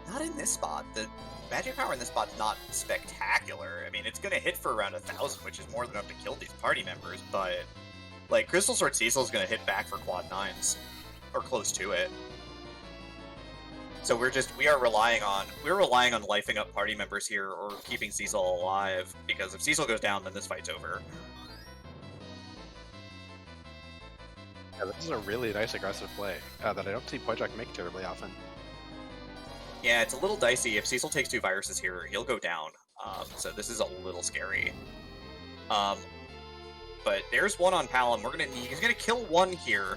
Not in this spot. The magic power in this spot's not spectacular. I mean, it's gonna hit for around 1,000, which is more than enough to kill these party members, but like Crystal Sword Cecil is gonna hit back for quad 9s. Or close to it. So we are relying on lifing up party members here or keeping Cecil alive, because if Cecil goes down, then this fight's over. Yeah, this is a really nice aggressive play that I don't see Poidrac make terribly often. Yeah, it's a little dicey. If Cecil takes 2 viruses here, he'll go down. So this is a little scary. But there's one on Palom. He's gonna kill one here.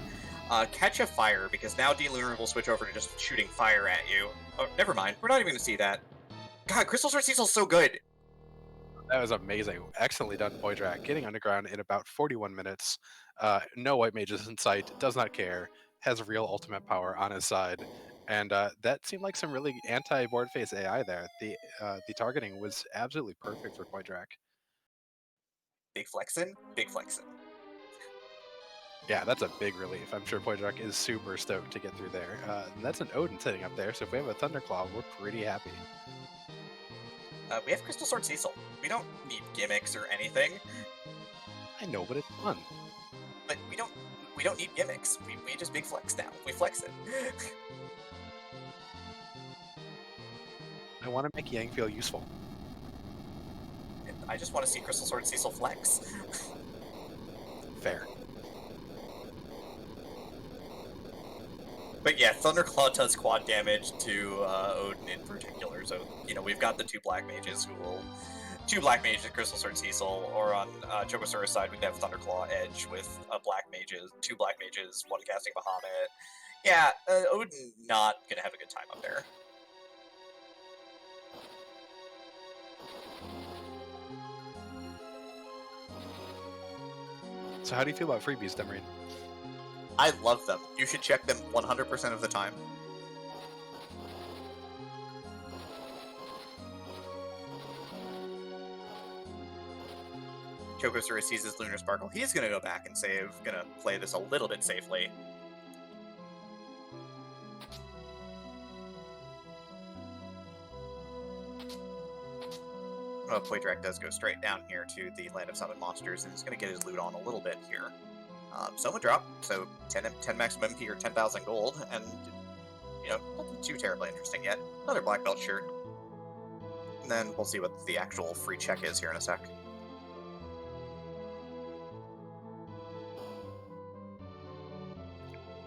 Catch a fire, because now D-Lunar will switch over to just shooting fire at you. Oh, never mind. We're not even gonna see that. God, Crystal Sword Cecil's so good! That was amazing. Excellently done, Poidrac. Getting underground in about 41 minutes. No white mages in sight. Does not care. Has real ultimate power on his side. And that seemed like some really anti-board face AI there. The targeting was absolutely perfect for Poidrac. Big flexin', big flexin'. Yeah, that's a big relief. I'm sure Poidrac is super stoked to get through there. And that's an Odin sitting up there, so if we have a Thunderclaw, we're pretty happy. We have Crystal Sword Cecil. We don't need gimmicks or anything. I know, but it's fun. But we don't need gimmicks. We just big flex now. We flex it. I want to make Yang feel useful. I just want to see Crystal Sword Cecil flex. Fair. But yeah, Thunderclaw does quad damage to Odin in particular, so, we've got the 2 Black Mages who will... 2 Black Mages, Crystal Sword Cecil, or on chocosura's side, we can have Thunderclaw Edge with 2 Black Mages, 1 casting Bahamut. Yeah, Odin not gonna have a good time up there. So how do you feel about freebies, Demrine? I love them. You should check them 100% of the time. Chocosura sees his Lunar Sparkle. He's gonna go back and save. Gonna play this a little bit safely. Poidrac does go straight down here to the Land of Summon Monsters, and he's gonna get his loot on a little bit here. Soma drop, so 10 maximum MP or 10,000 gold, and nothing too terribly interesting yet. Another black belt shirt. And then we'll see what the actual free check is here in a sec.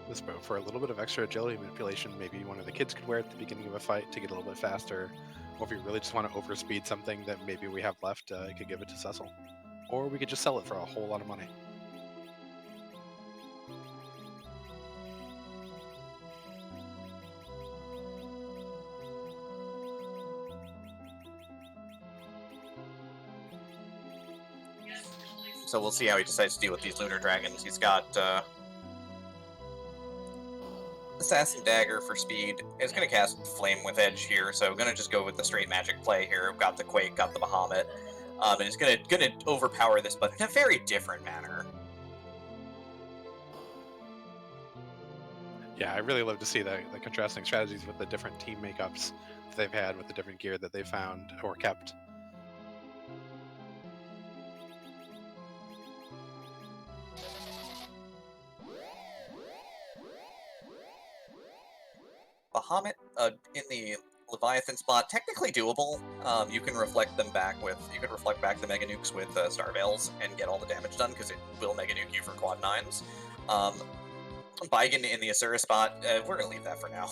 This boat for a little bit of extra agility manipulation, maybe one of the kids could wear at the beginning of a fight to get a little bit faster. Or if we really just want to overspeed something that maybe we have left, I could give it to Cecil. Or we could just sell it for a whole lot of money. So we'll see how he decides to deal with these Lunar Dragons. He's got Assassin Dagger for speed. Is going to cast Flame with Edge here, so going to just go with the straight magic play here. Got the Quake, got the Bahamut, and is going to overpower this, but in a very different manner. Yeah, I really love to see the contrasting strategies with the different team makeups that they've had, with the different gear that they found or kept. Bahamut in the Leviathan spot, technically doable. You can reflect back the Mega Nukes with Star Veils and get all the damage done because it will Mega Nuke you for quad 9s. Baigen in the Asura spot, we're gonna leave that for now.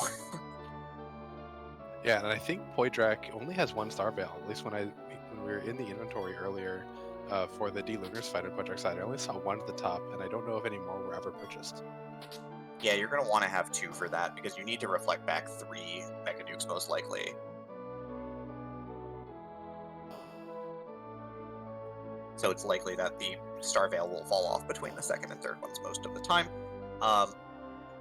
Yeah, and I think Poidrac only has one Star Veil. At least when we were in the inventory earlier for the D-Lunars fight on Poidrac's side, I only saw one at the top, and I don't know if any more were ever purchased. Yeah, you're going to want to have 2 for that, because you need to reflect back 3 Mega Nukes most likely. So it's likely that the Star Veil will fall off between the second and third ones most of the time.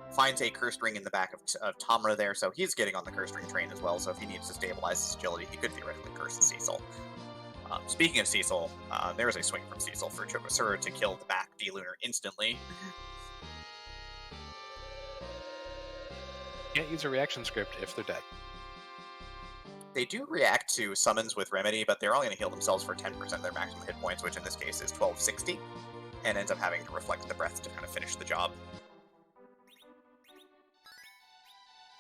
Finds a Cursed Ring in the back of Tamra there, so he's getting on the Cursed Ring train as well, so if he needs to stabilize his agility, he could theoretically curse Cecil. Speaking of Cecil, there is a swing from Cecil for chocosura to kill the back D-Lunar instantly. Can't use a reaction script if they're dead. They do react to summons with Remedy, but they're only going to heal themselves for 10% of their maximum hit points, which in this case is 1260, and ends up having to reflect the breath to kind of finish the job.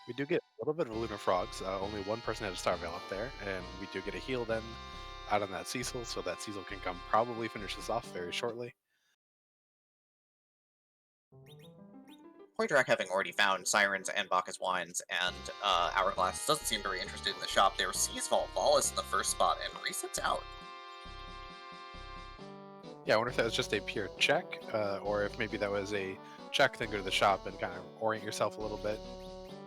We do get a little bit of Lunar Frogs. Only one person had a Star Veil up there, and we do get a heal then out on that Cecil, so that Cecil can probably finish this off very shortly. Poidrac, having already found Sirens and Bacchus Wines and Hourglass, doesn't seem very interested in the shop there. Sees Valvalis in the first spot and resets out. Yeah, I wonder if that was just a pure check, or if maybe that was a check, then go to the shop and kind of orient yourself a little bit.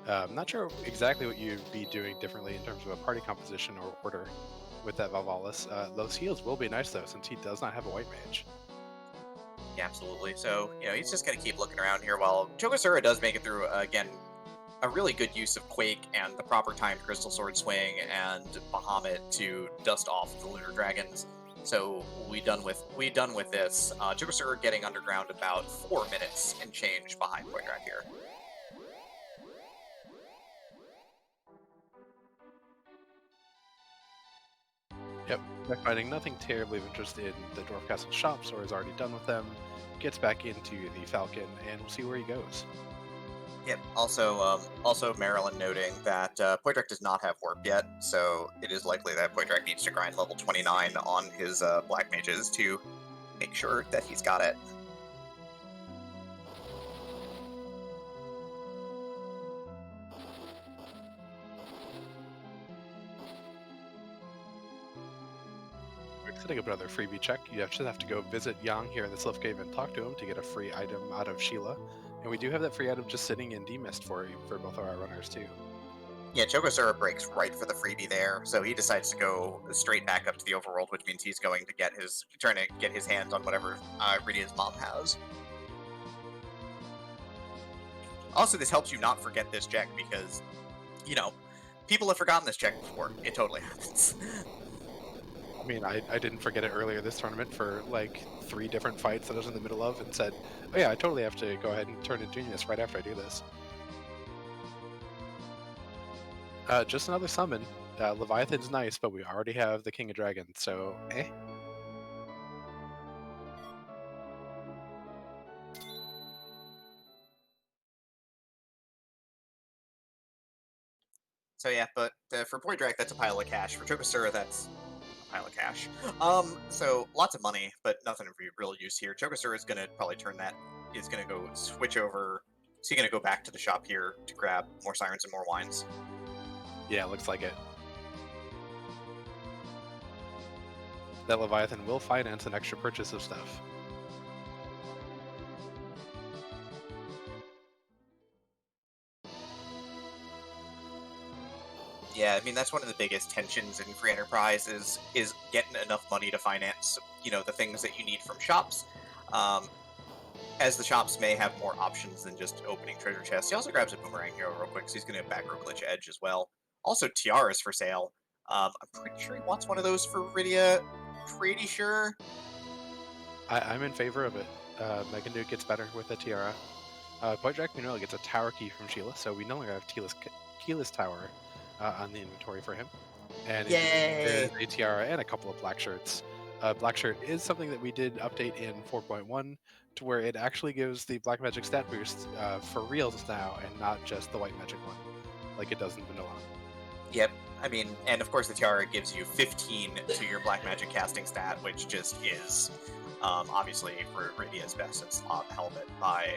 I'm not sure exactly what you'd be doing differently in terms of a party composition or order with that Valvalis. Those heals will be nice, though, since he does not have a white mage. Yeah, absolutely. So, he's just going to keep looking around here while chocosura does make it through, again, a really good use of Quake and the proper timed Crystal Sword Swing and Bahamut to dust off the Lunar Dragons. So we done with this. chocosura getting underground about 4 minutes and change behind Poidrac here. Yep, finding nothing terribly of interest in the Dwarf Castle shops, or is already done with them, gets back into the Falcon, and we'll see where he goes. Yep. Also Marilyn noting that Poidrac does not have Warp yet, so it is likely that Poidrac needs to grind level 29 on his Black Mages to make sure that he's got it. Setting up another freebie check, you just have to go visit Yang here in the Sliff Cave and talk to him to get a free item out of Sheila. And we do have that free item just sitting in D-Mist for both of our runners too. Yeah, chocosura breaks right for the freebie there, so he decides to go straight back up to the overworld, which means he's going to trying to get his hands on whatever Rydia's mom has. Also, this helps you not forget this check because, people have forgotten this check before. It totally happens. I mean, I didn't forget it earlier this tournament for like 3 different fights that I was in the middle of, and said, oh yeah, I totally have to go ahead and turn to Genius right after I do this. Just another summon. Leviathan's nice, but we already have the King of Dragons, so So yeah, but for Poidrac, that's a pile of cash. For chocosura, that's a pile of cash. So lots of money, but nothing of real use here. Chocosura is gonna probably turn that. Is gonna go switch over. So he's gonna go back to the shop here to grab more sirens and more wines. Yeah, looks like it. That Leviathan will finance an extra purchase of stuff. Yeah, I mean that's one of the biggest tensions in free enterprise is getting enough money to finance, the things that you need from shops. Um, as the shops may have more options than just opening treasure chests. He also grabs a boomerang here real quick, so he's going to back row glitch edge as well. Also, tiaras for sale. I'm pretty sure he wants one of those for Rydia. Pretty sure. I'm in favor of it. Megan Duke gets better with a tiara. Poidrac Minora gets a tower key from Sheila, so we no longer have Keyless Tower on the inventory for him. And Yay! there's a tiara and a couple of black shirts. Black shirt is something that we did update in 4.1 to where it actually gives the black magic stat boost for reals now and not just the white magic one, like it does in vanilla. Yep. I mean, and of course the tiara gives you 15 to your black magic casting stat, which just is obviously for Rydia's best in slot helmet by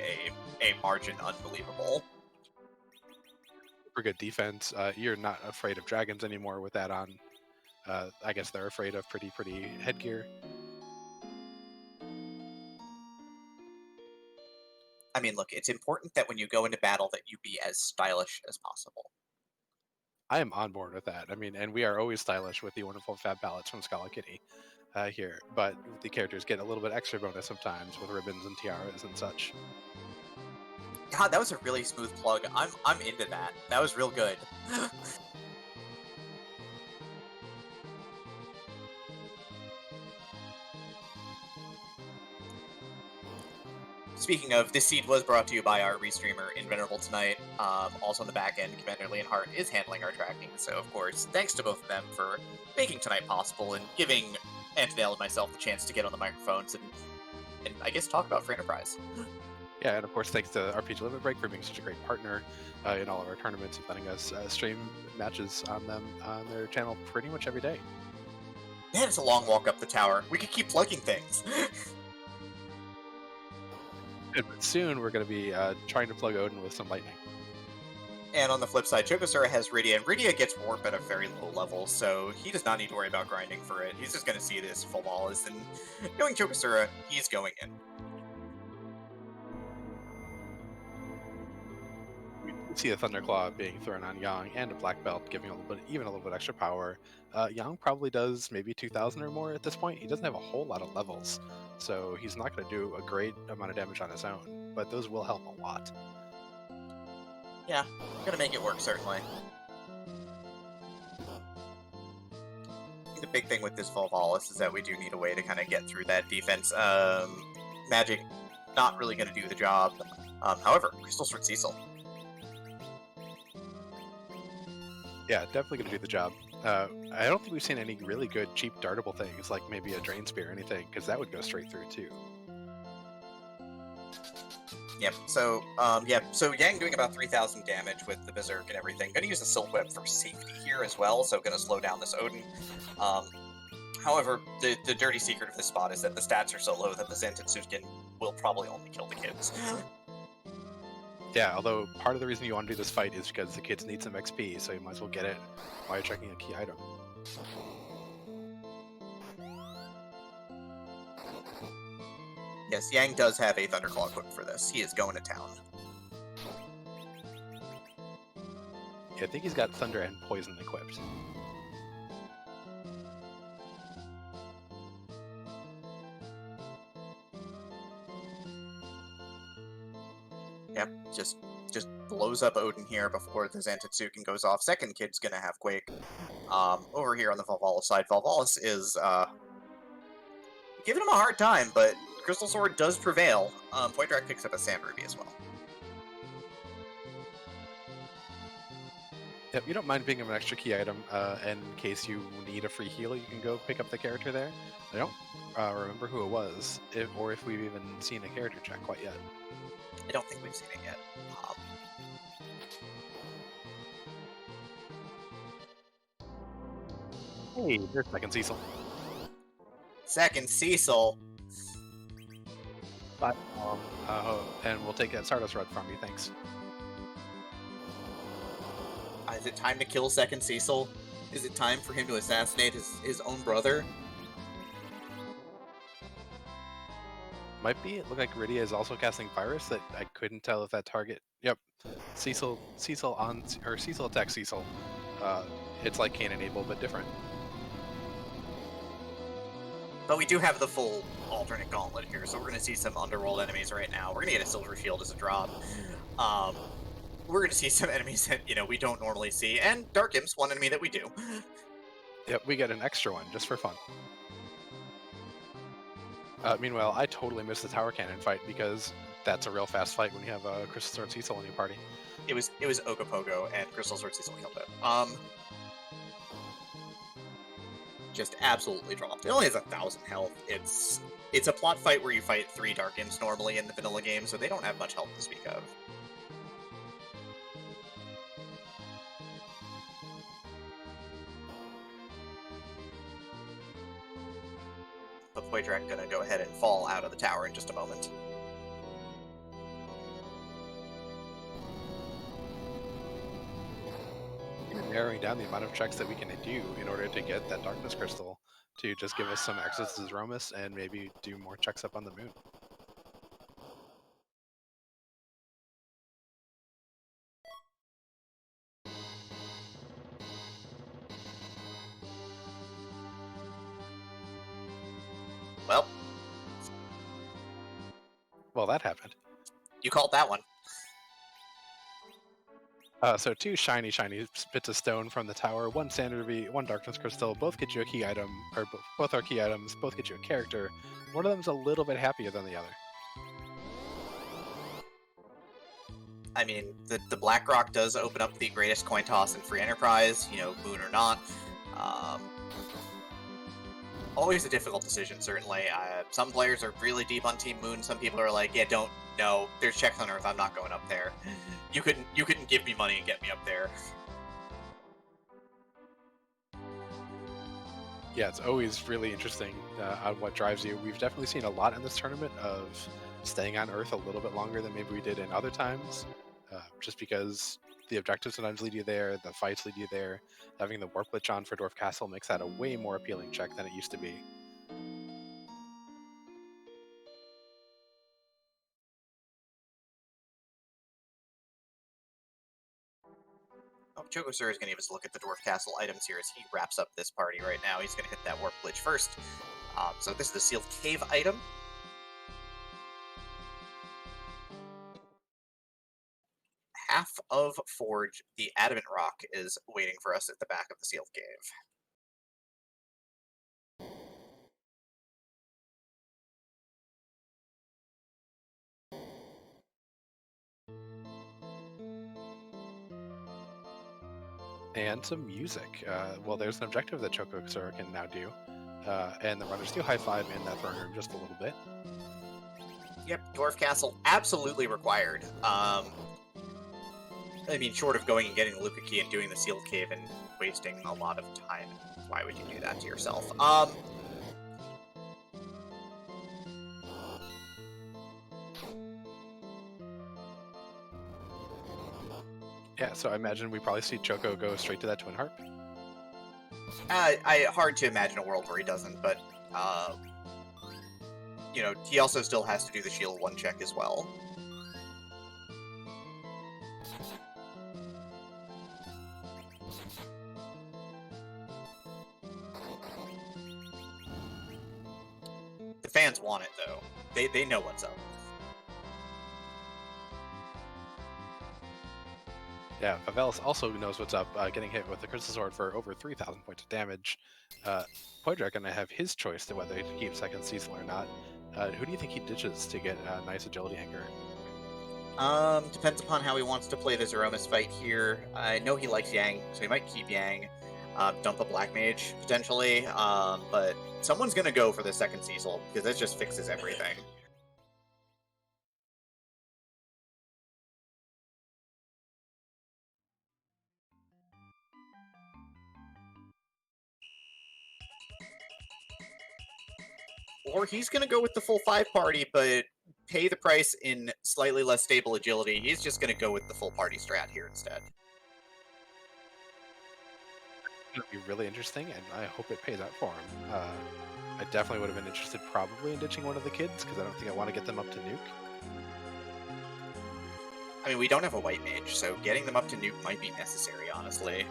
a margin unbelievable. For good defense, you're not afraid of dragons anymore with that on. I guess they're afraid of pretty headgear. I mean, look, it's important that when you go into battle that you be as stylish as possible. I am on board with that. I mean, and we are always stylish with the wonderful fab palettes from Scala Kitty here, but the characters get a little bit extra bonus sometimes with ribbons and tiaras and such. God, that was a really smooth plug. I'm into that. That was real good. Speaking of, this seed was brought to you by our restreamer, Invenerable Tonight. Also on the back end, Commander Leonhardt is handling our tracking, so of course, thanks to both of them for making tonight possible and giving Antidale and myself the chance to get on the microphones and I guess talk about Free Enterprise. Yeah, and of course, thanks to RPG Limit Break for being such a great partner in all of our tournaments and letting us stream matches on them on their channel pretty much every day. Man, it's a long walk up the tower. We could keep plugging things. Good, but soon we're going to be trying to plug Odin with some lightning. And on the flip side, chocosura has Rydia, and Rydia gets warp at a very low level, so he does not need to worry about grinding for it. He's just going to see this full balls, and knowing chocosura, he's going in. We see a Thunderclaw being thrown on Yang and a Black Belt, giving even a little bit extra power. Yang probably does maybe 2,000 or more at this point. He doesn't have a whole lot of levels, so he's not going to do a great amount of damage on his own, but those will help a lot. Yeah, gonna make it work, certainly. The big thing with this Volvalis is that we do need a way to kind of get through that defense. Magic, not really gonna do the job. However, Crystal Sword Cecil. Yeah, definitely going to do the job. I don't think we've seen any really good, cheap, dartable things, like maybe a Drain Spear or anything, because that would go straight through, too. Yep, so Yang doing about 3,000 damage with the Berserk and everything. Gonna use the Silk Web for safety here as well, so gonna slow down this Odin. However, the dirty secret of this spot is that the stats are so low that the Zantetsuken will probably only kill the kids. Yeah, although part of the reason you want to do this fight is because the kids need some XP, so you might as well get it while you're checking a key item. Yes, Yang does have a Thunderclaw equipped for this. He is going to town. Yeah, I think he's got Thunder and Poison equipped. Yep, just blows up Odin here before the Zantetsuken goes off. Second kid's gonna have Quake. Over here on the Volvalis side, Volvalis is giving him a hard time, but Crystal Sword does prevail. Poidrac picks up a Sand Ruby as well. Yep, you don't mind picking up an extra key item, and in case you need a free heal, you can go pick up the character there. I don't remember who it was, or if we've even seen a character check quite yet. I don't think we've seen it yet. Hey, there's second Cecil. Second Cecil. Bye. And we'll take that Stardust Rod from you, thanks. Is it time to kill Second Cecil? Is it time for him to assassinate his own brother? Might be. It looked like Rydia is also casting Virus. That I couldn't tell if that target. Yep, Cecil on or Cecil attacks Cecil. It's like Cain Enable, but different. But we do have the full alternate gauntlet here, so we're going to see some Underworld enemies right now. We're going to get a Silver Shield as a drop. We're going to see some enemies that, we don't normally see. And Dark Imps, one enemy that we do. Yep, we get an extra one just for fun. Meanwhile, I totally missed the Tower Cannon fight because that's a real fast fight when you have Crystal Sword Cecil in your party. It was Ogopogo, and Crystal Sword Cecil killed it. Just absolutely dropped. It only has 1,000 health. It's a plot fight where you fight 3 Dark Imps normally in the vanilla game, so they don't have much health to speak of. But Poidrac gonna go ahead and fall out of the tower in just a moment. Narrowing down the amount of checks that we can do in order to get that Darkness Crystal to just give us some access to Threemus and maybe do more checks up on the moon. Well, that happened. You called that one. So 2 shiny bits of stone from the tower, 1 standard ruby, 1 darkness crystal. Both get you a key item, or both are key items. Both get you a character. One of them's a little bit happier than the other. I mean, the Blackrock does open up the greatest coin toss in free enterprise, moon or not. Always a difficult decision, certainly. Some players are really deep on Team Moon. Some people are like, yeah, no, there's checks on Earth. I'm not going up there. You couldn't give me money and get me up there. Yeah, it's always really interesting on what drives you. We've definitely seen a lot in this tournament of staying on Earth a little bit longer than maybe we did in other times, just because the objectives sometimes lead you there, the fights lead you there. Having the Warp Glitch on for Dwarf Castle makes that a way more appealing check than it used to be. Oh, chocosura is going to give us a look at the Dwarf Castle items here as he wraps up this party right now. He's going to hit that Warp Glitch first. So this is the Sealed Cave item. Half of Forge, the Adamant Rock, is waiting for us at the back of the Sealed Cave. And some music. Well, there's an objective that chocosura can now do. And the runners do high five in that throne room just a little bit. Yep, Dwarf Castle absolutely required. I mean, short of going and getting the Luca Key and doing the Sealed Cave and wasting a lot of time. Why would you do that to yourself? Yeah, so I imagine we probably see Choco go straight to that Twin Harp. Hard to imagine a world where he doesn't, but, he also still has to do the Shield 1 check as well. The fans want it, though. They know what's up. Yeah, Pavelis also knows what's up, getting hit with the Crystal Sword for over 3,000 points of damage. Poidrac gonna have his choice to whether to keep second Cecil or not. Who do you think he ditches to get a nice agility anchor? Depends upon how he wants to play the Zeromus fight here. I know he likes Yang, so he might keep Yang. Dump a Black Mage, potentially. But someone's gonna go for the second Cecil, because that just fixes everything. or he's going to go with the full 5 party, but pay the price in slightly less stable agility. He's just going to go with the full party strat here instead. It'll be really interesting, and I hope it pays out for him. I definitely would have been interested probably in ditching one of the kids, because I don't think I want to get them up to nuke. I mean, we don't have a white mage, so getting them up to nuke might be necessary, honestly.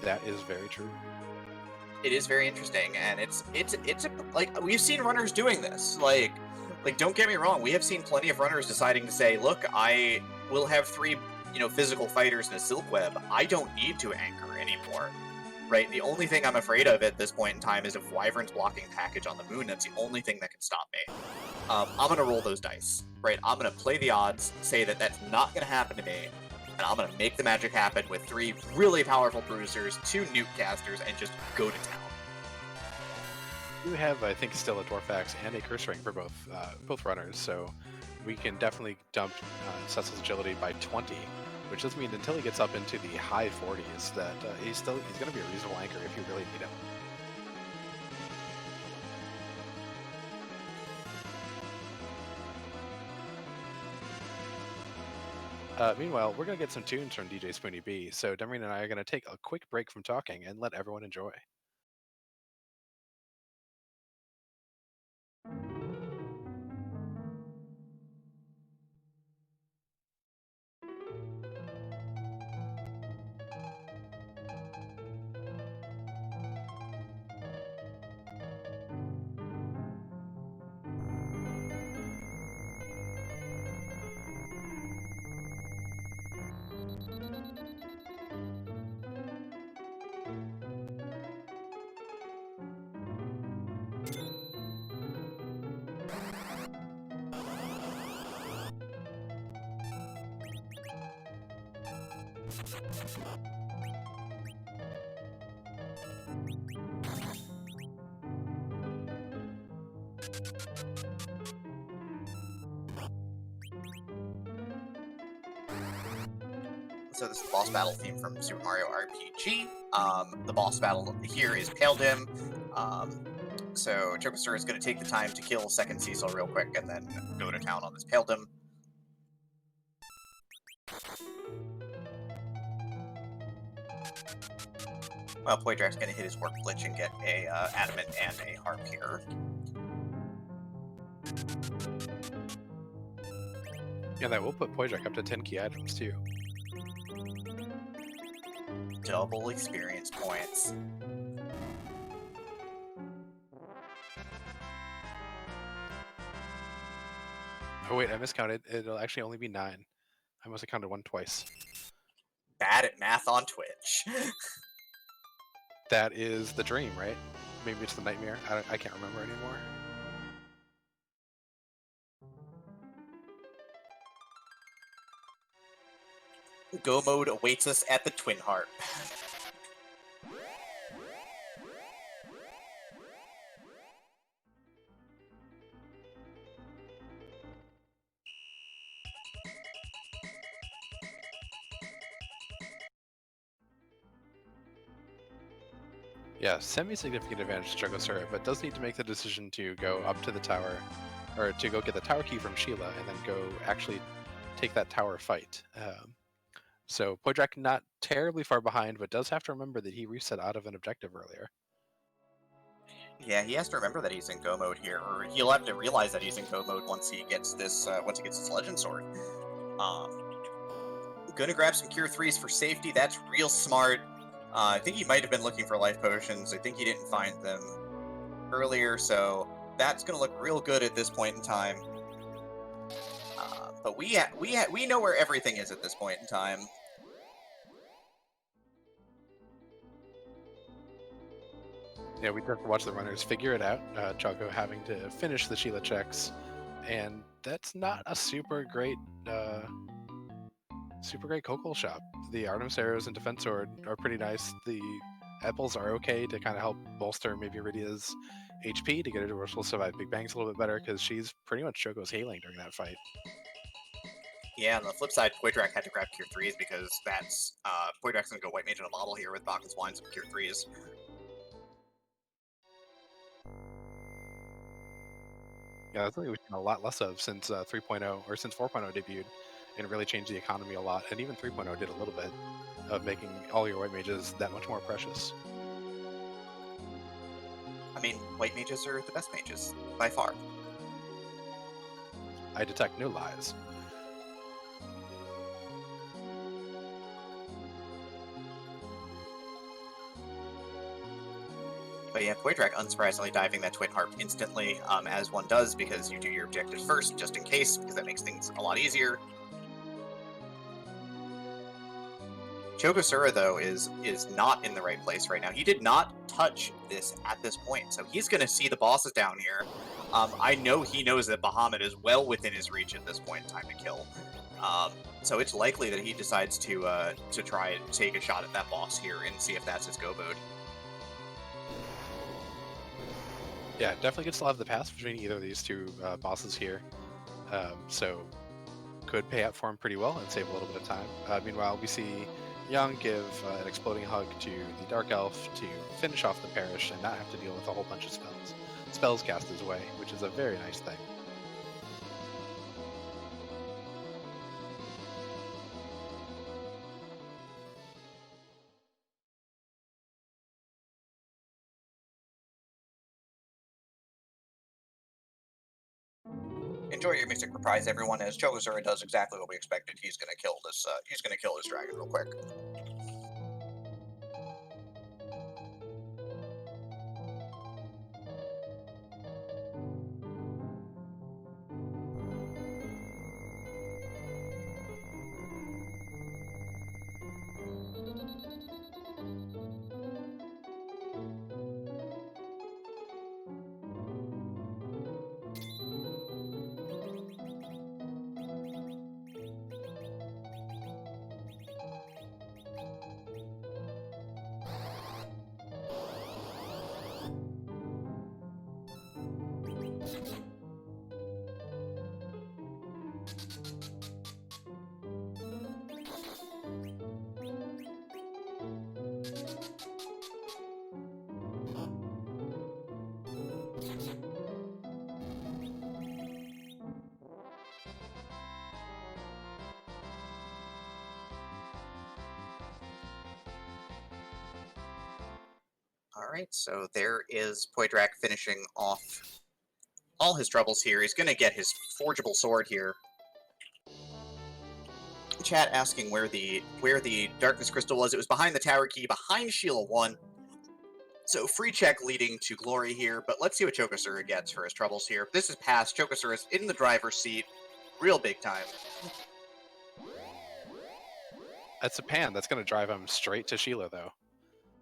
That is very true. It is very interesting, and it's like, we've seen runners doing this. Like don't get me wrong, we have seen plenty of runners deciding to say, look, I will have 3, physical fighters in a silk web. I don't need to anchor anymore. Right? The only thing I'm afraid of at this point in time is if Wyvern's blocking package on the moon. That's the only thing that can stop me. I'm gonna roll those dice, right? I'm gonna play the odds, say that that's not gonna happen to me, and I'm gonna make the magic happen with 3 really powerful bruisers, 2 nuke casters, and just go to town. We have, I think, still a Dwarf Axe and a Curse Ring for both runners, so we can definitely dump Cecil's agility by 20, which does mean until he gets up into the high 40s that he's going to be a reasonable anchor if you really need him. Meanwhile, we're going to get some tunes from DJ Spoony B, so Demreen and I are going to take a quick break from talking and let everyone enjoy. So this is the boss battle theme from Super Mario RPG. The boss battle here is Pale Dim. So chocosura is going to take the time to kill second Cecil real quick and then go to town on this Pale Dim. Well, Poidrac's going to hit his Warp Glitch and get a Adamant and a Harp here. Yeah, that will put Poidrac up to 10 key items, too. Double experience points. Oh wait, I miscounted. It'll actually only be 9. I must have counted 1 twice. Bad at math on Twitch. That is the dream, right? Maybe it's the nightmare. I can't remember anymore. Go mode awaits us at the Twin Harp. Yeah, semi-significant advantage to chocosura, but does need to make the decision to go up to the tower, or to go get the tower key from Sheila, and then go actually take that tower fight. So Poidrac not terribly far behind, but does have to remember that he reset out of an objective earlier. Yeah, he has to remember that he's in go mode here, or he'll have to realize that he's in go mode once he gets this Legend Sword. Gonna grab some Cure 3s for safety. That's real smart. I think he might have been looking for life potions. I think he didn't find them earlier, so that's gonna look real good at this point in time. But we know where everything is at this point in time. Yeah, we have to watch the runners figure it out. Choco having to finish the Sheila checks, and that's not a super great Kokol shop. The Artemis arrows and defense sword are pretty nice. The apples are okay to kind of help bolster maybe Iridia's HP to get her to survive Big Bangs a little bit better, because she's pretty much Choco's healing during that fight. Yeah, on the flip side, Poidrac had to grab Cure 3s because that's Poidrac's gonna go White Mage in a model here with Bacchus Wines and Cure 3s. Yeah, that's something we've seen a lot less of since 3.0 or since 4.0 debuted, and really changed the economy a lot. And even 3.0 did a little bit of making all your white mages that much more precious. I mean, White Mages are the best mages, by far. I detect no lies. But yeah, Poidrac unsurprisingly diving that Twin Harp instantly, as one does, because you do your objectives first, just in case, because that makes things a lot easier. Chocosura, though, is not in the right place right now. He did not touch this at this point, so he's going to see the bosses down here. I know he knows that Bahamut is well within his reach at this point in time to kill. So it's likely that he decides to try and take a shot at that boss here and see if that's his go mode. Yeah, definitely gets to have the pass between either of these two bosses here. So could pay out for him pretty well and save a little bit of time. Meanwhile, we see Young give an exploding hug to the Dark Elf to finish off the parish and not have to deal with a whole bunch of spells cast his way, which is a very nice thing. Enjoy your Mystic Reprise, everyone, as Chocosura does exactly what we expected. He's gonna kill this. He's gonna kill this dragon real quick. Alright, so there is Poidrac finishing off all his troubles here. He's gonna get his forgeable sword here. Chat asking where the Darkness Crystal was. It was behind the Tower Key, behind Sheila 1. So free check leading to glory here, but let's see what Chocosura gets for his troubles here. This is past. Chocosura's in the driver's seat. Real big time. That's a pan. That's going to drive him straight to Sheila, though.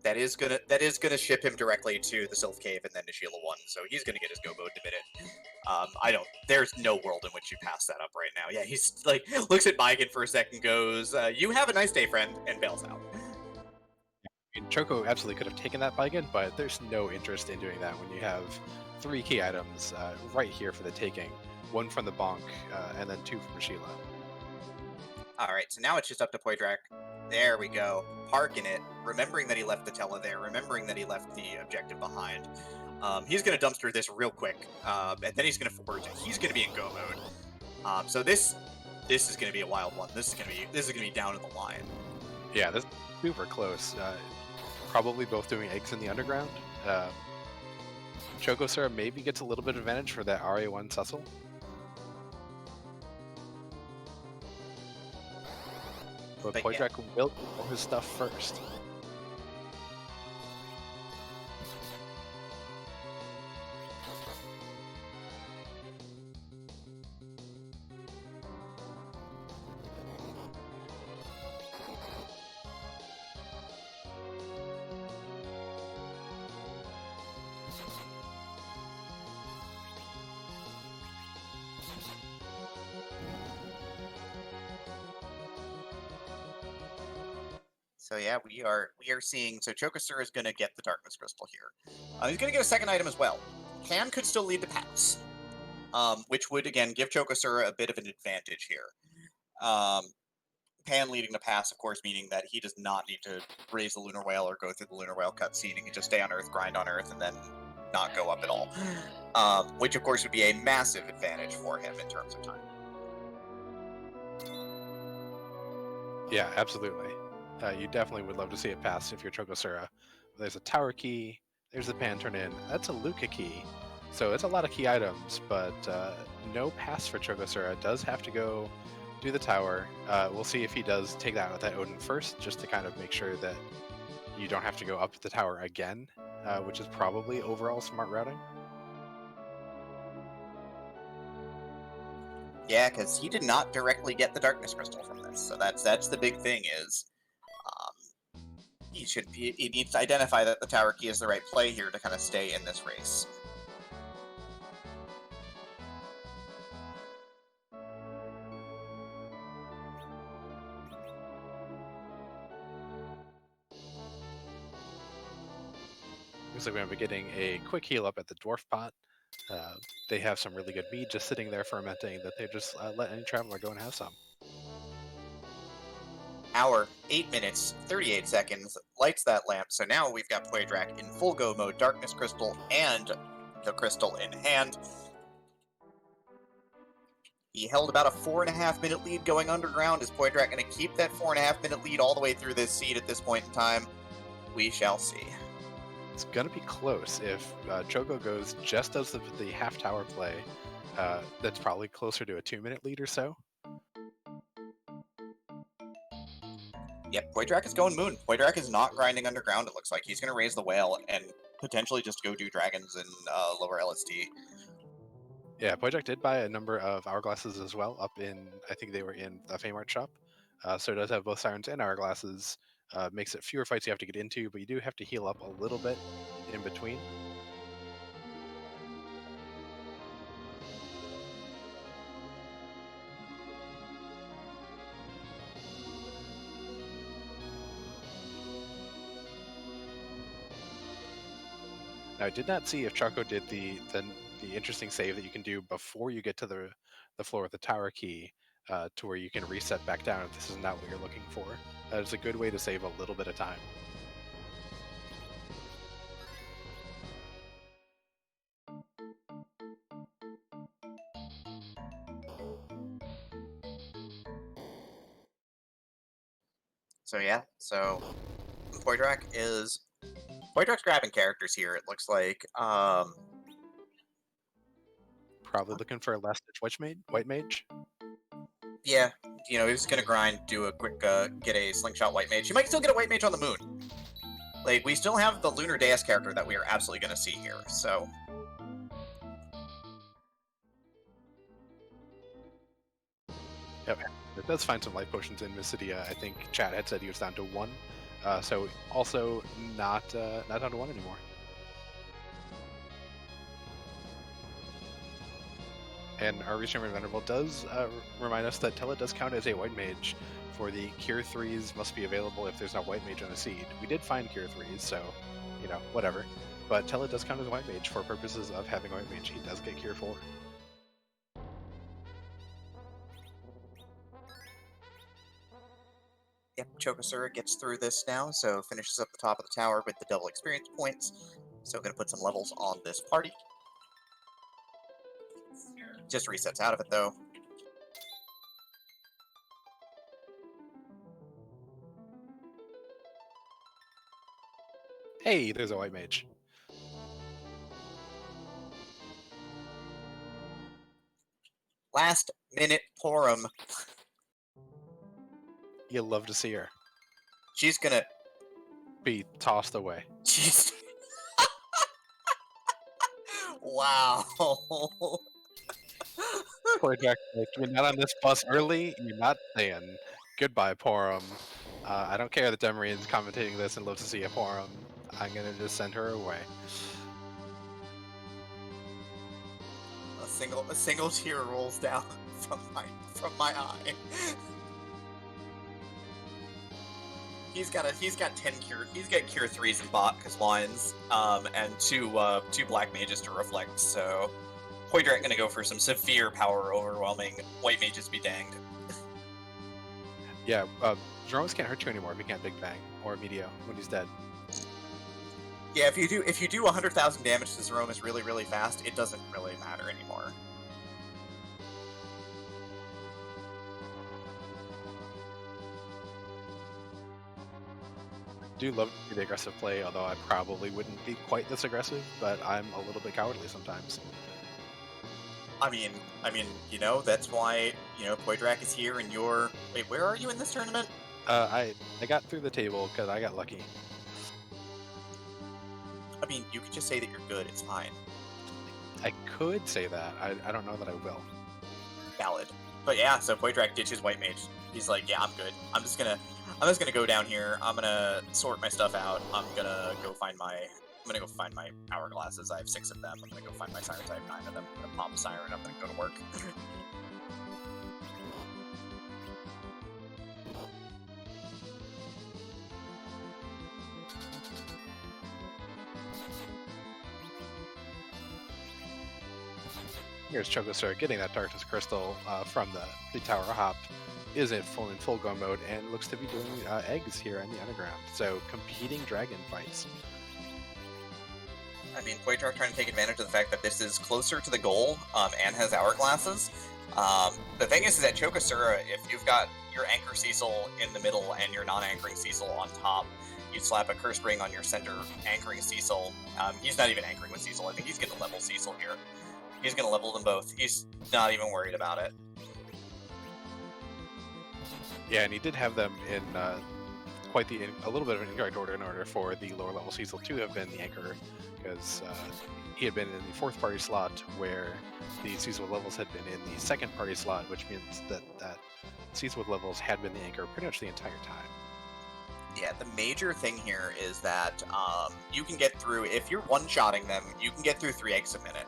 That is gonna ship him directly to the Sylph Cave and then to Sheila 1, so he's gonna get his go mode the minute. There's no world in which you pass that up right now. Yeah, he's like, looks at Baigen for a second, goes, you have a nice day, friend, and bails out. I mean, Choco absolutely could have taken that Baigen, but there's no interest in doing that when you have 3 key items right here for the taking. 1 from the Bonk, and then 2 from Sheila. Alright, so now it's just up to Poidrac. There we go. Parking it, remembering that he left the Tela there, remembering that he left the objective behind. He's going to dumpster this real quick, and then he's going to forge it. He's going to be in go mode. So this is going to be a wild one. This is going to be down to the line. Yeah, this is super close. Probably both doing eggs in the underground. Chocosura maybe gets a little bit of advantage for that RA1 Sussel. But Poidrac will do all his stuff first. So yeah, we are seeing. So Chocosura is going to get the Darkness Crystal here. He's going to get a second item as well. Pan could still lead the pass, which would again give Chocosura a bit of an advantage here. Pan leading to pass, of course, meaning that he does not need to raise the Lunar Whale or go through the Lunar Whale cutscene. He can just stay on Earth, grind on Earth, and then not go up at all. Which, of course, would be a massive advantage for him in terms of time. Yeah, absolutely. You definitely would love to see it pass if you're chocosura. There's a tower key, there's the pan turn in, that's a Luca key. So it's a lot of key items, but no pass for chocosura. Does have to go do the tower. We'll see if he does take that with that Odin first, just to kind of make sure that you don't have to go up the tower again, which is probably overall smart routing. Yeah, because he did not directly get the Darkness Crystal from this, so that's the big thing is he needs to identify that the tower key is the right play here to kind of stay in this race. Looks like we're going to be getting a quick heal up at the Dwarf Pot. They have some really good mead just sitting there fermenting that they just let any traveler go and have some. Hour, 8 minutes, 38 seconds, lights that lamp, so now we've got Poidrac in full go mode, Darkness Crystal and the Crystal in hand. He held about a 4.5 minute lead going underground. Is Poidrac going to keep that 4.5 minute lead all the way through this seed at this point in time? We shall see. It's going to be close. If Choco goes just as the half tower play, that's probably closer to a 2-minute lead or so. Yep, Poidrac is going moon. Poidrac is not grinding underground, it looks like. He's going to raise the whale and potentially just go do dragons and lower LSD. Yeah, Poidrac did buy a number of hourglasses as well up in, I think they were in the Famart shop. So it does have both sirens and hourglasses. Makes it fewer fights you have to get into, but you do have to heal up a little bit in between. Now, I did not see if Charco did the interesting save that you can do before you get to the floor with the tower key, to where you can reset back down if this is not what you're looking for. That is a good way to save a little bit of time. So yeah, so Poidrac's grabbing characters here, it looks like. Probably looking for a last-ditch white mage. Yeah, you know, he's gonna grind, do a quick, get a slingshot white mage. You might still get a white mage on the moon. Like, we still have the Lunar Deus character that we are absolutely gonna see here, so... Yep, it does find some life potions in Mysidia. I think Chat had said he was down to 1, so also not down to 1 anymore. And our Restreamed Venerable does remind us that Tella does count as a white mage. For the Cure 3s must be available if there's not white mage on a seed. We did find Cure 3s, so, you know, whatever. But Tella does count as a white mage for purposes of having white mage. He does get Cure 4. Yep, chocosura gets through this now, so finishes up the top of the tower with the double experience points. So gonna put some levels on this party. Just resets out of it, though. Hey, there's a white mage. Last minute Porum. You'll love to see her She's gonna... be tossed away. She's... Wow. Poor Jack, like, you're not on this bus early, you're not staying. Goodbye, Porum. I don't care that Demarian's commentating this and love to see a Porum. I'm gonna just send her away. A single tear rolls down from my eye. He's got 10 cure. He's got cure 3s and Botka's lines, and two black mages to reflect. So Poidrac gonna go for some severe power overwhelming. White mages be danged. Yeah, Drones can't hurt you anymore if you can't Big Bang or Meteor when he's dead. Yeah, if you do 100,000 damage to Threemus really, really fast, it doesn't really matter anymore. Do love to see the aggressive play, although I probably wouldn't be quite this aggressive, but I'm a little bit cowardly sometimes. I mean, you know, that's why, you know, Poidrac is here and you're... Wait, where are you in this tournament? I got through the table because I got lucky. I mean, you could just say that you're good, it's fine. I could say that. I don't know that I will. Valid. But yeah, so Poidrac ditches White Mage. He's like, yeah, I'm good. I'm just gonna go down here. I'm gonna sort my stuff out. I'm gonna go find my hourglasses. I have 6 of them. I'm gonna go find my sirens. I have 9 of them. I'm gonna pop a siren. I'm gonna go to work. Here's chocosura getting that darkness crystal from the tower hop. Is in full go mode and looks to be doing eggs here in the underground. So competing dragon fights. I mean, Poidrac trying to take advantage of the fact that this is closer to the goal and has hourglasses. The thing is that chocosura, if you've got your anchor Cecil in the middle and your non-anchoring Cecil on top, you slap a curse ring on your center anchoring Cecil. He's not even anchoring with Cecil. I think he's going to level Cecil here. He's going to level them both. He's not even worried about it. Yeah, and he did have them in a little bit of an incorrect order in order for the lower level Cecil to have been the anchor, because he had been in the 4th party slot where the Cecil levels had been in the 2nd party slot, which means that Cecil levels had been the anchor pretty much the entire time. Yeah, the major thing here is that you can get through, if you're one-shotting them, you can get through 3 eggs a minute.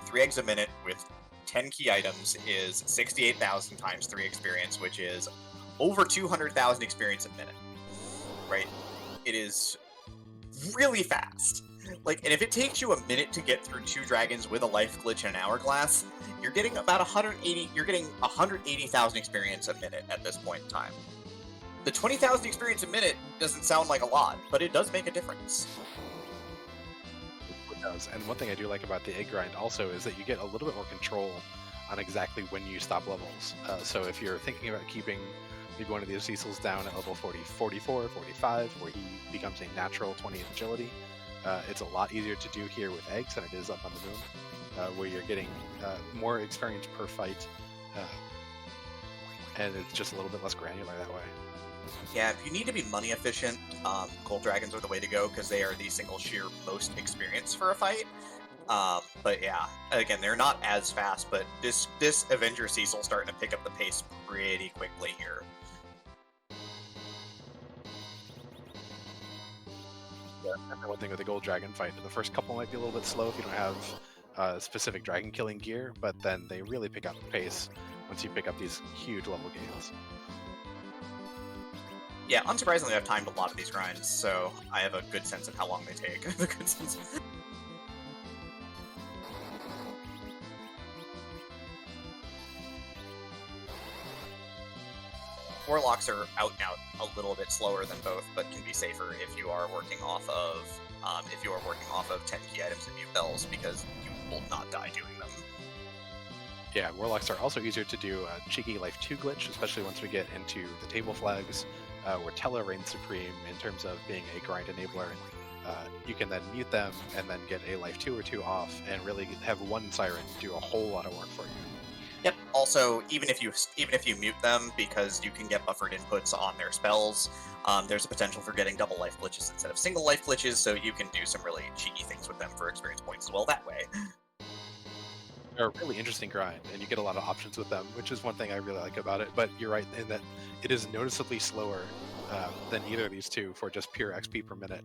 3 eggs a minute with 10 key items is 68,000 times 3 experience, which is over 200,000 experience a minute, right? It is really fast. Like, and if it takes you a minute to get through 2 dragons with a life glitch and an hourglass, you're getting about 180. You're getting 180,000 experience a minute at this point in time. The 20,000 experience a minute doesn't sound like a lot, but it does make a difference. It does. And one thing I do like about the egg grind also is that you get a little bit more control on exactly when you stop levels. So if you're thinking about keeping maybe one of these Cecils down at level 40, 44, 45, where he becomes a natural 20 agility, it's a lot easier to do here with eggs than it is up on the moon, where you're getting more experience per fight, and it's just a little bit less granular that way. Yeah, if you need to be money efficient, Gold Dragons are the way to go because they are the single sheer most experience for a fight. But yeah, again, they're not as fast, but this Avenger Cecil starting to pick up the pace pretty quickly here. Yeah, and one thing with the Gold Dragon fight, the first couple might be a little bit slow if you don't have specific dragon killing gear, but then they really pick up the pace once you pick up these huge level gains. Yeah, unsurprisingly, I've timed a lot of these grinds, so I have a good sense of how long they take. a good sense. Warlocks are out and out a little bit slower than both, but can be safer if you are working off of 10 key items and mute bells, because you will not die doing them. Yeah, Warlocks are also easier to do a cheeky Life 2 glitch, especially once we get into the table flags, where Tella reigns supreme in terms of being a grind enabler. You can then mute them and then get a Life 2 or 2 off and really have one Siren do a whole lot of work for you. Yep. Also, even if you mute them, because you can get buffered inputs on their spells, there's a potential for getting double life glitches instead of single life glitches, so you can do some really cheeky things with them for experience points as well that way. They're a really interesting grind, and you get a lot of options with them, which is one thing I really like about it. But you're right in that it is noticeably slower than either of these two for just pure XP per minute.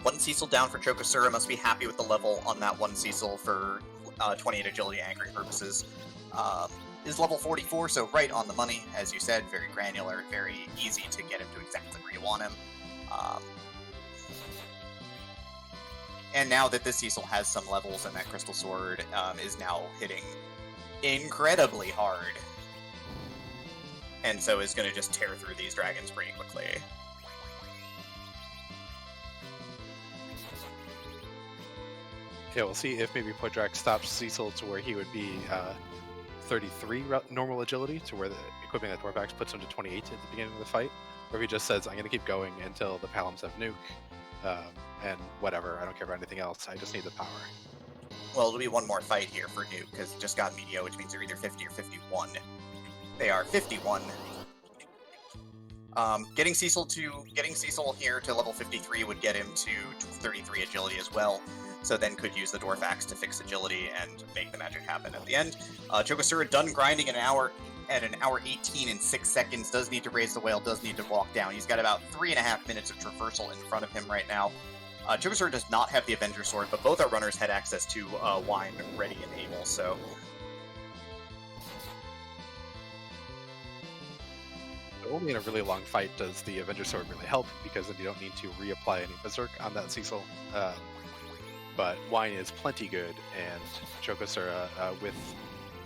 1 Cecil down for chocosura. Must be happy with the level on that 1 Cecil for 28 agility anchoring purposes. Is level 44, so right on the money, as you said, very granular, very easy to get him to exactly where you want him. And now that this Cecil has some levels and that Crystal Sword is now hitting incredibly hard. And so is going to just tear through these dragons pretty quickly. Yeah, we'll see if maybe Poidrac stops Cecil to where he would be 33 normal agility, to where the equipping that Dwarf Axe puts him to 28 at the beginning of the fight, or if he just says, I'm going to keep going until the Palams have nuke, and whatever, I don't care about anything else, I just need the power. Well, it'll be one more fight here for nuke, because it just got Meteor, which means they're either 50 or 51. They are 51. Getting Cecil here to level 53 would get him to 33 agility as well, so then could use the Dwarf Axe to fix agility and make the magic happen at the end. Chocosura done grinding at an hour 18 and 6 seconds, does need to raise the whale, does need to walk down. He's got about 3.5 minutes of traversal in front of him right now. Chocosura does not have the Avenger Sword, but both our runners had access to wine ready and able, so... Only in a really long fight does the Avenger Sword really help, because then you don't need to reapply any Berserk on that Cecil. But wine is plenty good, and Chocosura, with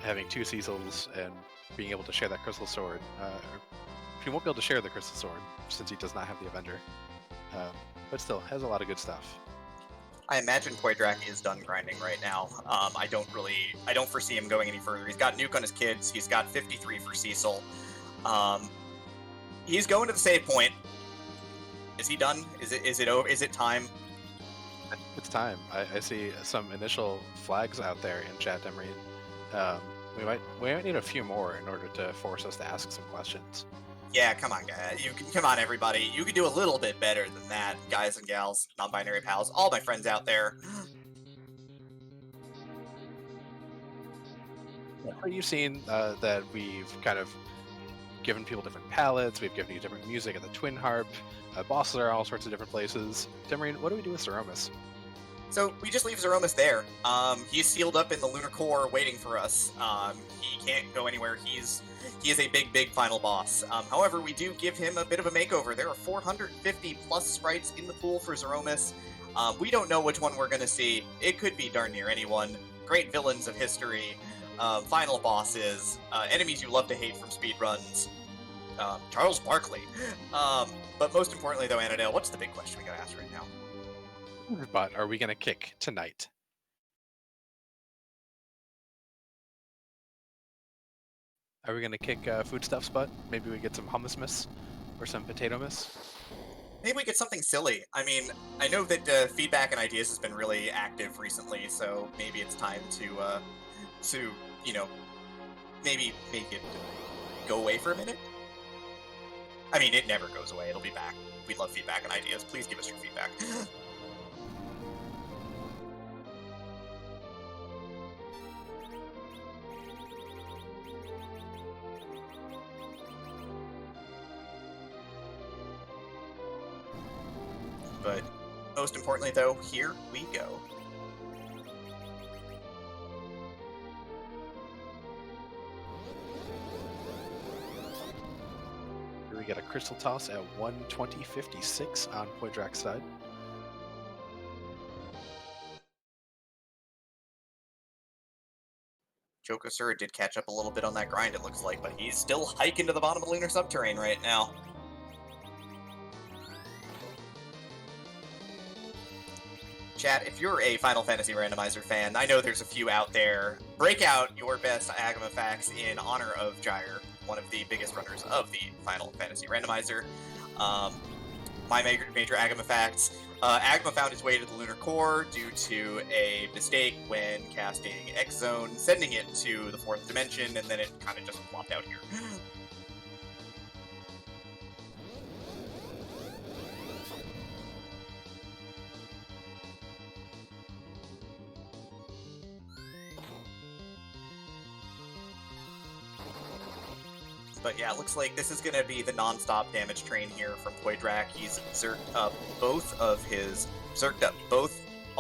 having 2 Cecils and being able to share that Crystal Sword, he won't be able to share the Crystal Sword since he does not have the Avenger, but still has a lot of good stuff. I imagine Poidrac is done grinding right now. I don't foresee him going any further. He's got nuke on his kids. He's got 53 for Cecil. He's going to the save point. Is he done? Is it over? Is it time? It's time. I see some initial flags out there in chat, Emery. We might need a few more in order to force us to ask some questions. Yeah, come on, guys. Come on, everybody. You can do a little bit better than that, guys and gals, non-binary pals, all my friends out there. You've seen that we've kind of given people different palettes, we've given you different music at the Twin Harp, bosses are all sorts of different places. Demarine, what do we do with Threemus? So we just leave Threemus there. He's sealed up in the Lunar core waiting for us. He can't go anywhere. He is a big final boss. However, we do give him a bit of a makeover. There are 450 plus sprites in the pool for Threemus. We don't know which one we're going to see. It could be darn near anyone. Great villains of history, final bosses, enemies you love to hate from speedruns. Charles Barkley. But most importantly, though, Antidale, what's the big question we got to ask right now? But are we going to kick tonight? Are we going to kick foodstuffs butt? Maybe we get some hummus miss or some potato miss? Maybe we get something silly. I mean, I know that feedback and ideas has been really active recently, so maybe it's time to you know, maybe make it go away for a minute. I mean, it never goes away. It'll be back. We love feedback and ideas. Please give us your feedback. But most importantly, though, here we go. We get a crystal toss at 120.56 on Poidrac's side. Chocosura did catch up a little bit on that grind, it looks like, but he's still hiking to the bottom of the Lunar Subterrane right now. Chat, if you're a Final Fantasy Randomizer fan, I know there's a few out there. Break out your best Agma facts in honor of Gyre, one of the biggest runners of the Final Fantasy Randomizer. My major Agma facts. Agma found his way to the Lunar Core due to a mistake when casting X Zone, sending it to the 4th dimension, and then it kind of just plopped out here. But yeah, it looks like this is going to be the non-stop damage train here from Poidrac. He's zerked up all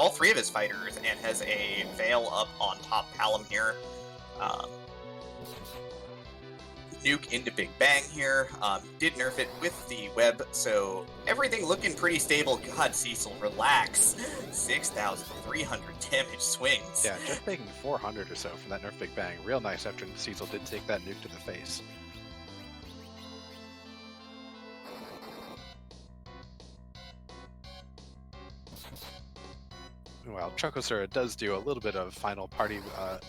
3 of his fighters, and has a Veil up on top Palom here. nuke into Big Bang here. Did nerf it with the web, so everything looking pretty stable. God, Cecil, relax. 6,300 damage swings. Yeah, just taking 400 or so from that nerf Big Bang. Real nice after Cecil did take that nuke to the face. Well, chocosura does do a little bit of final party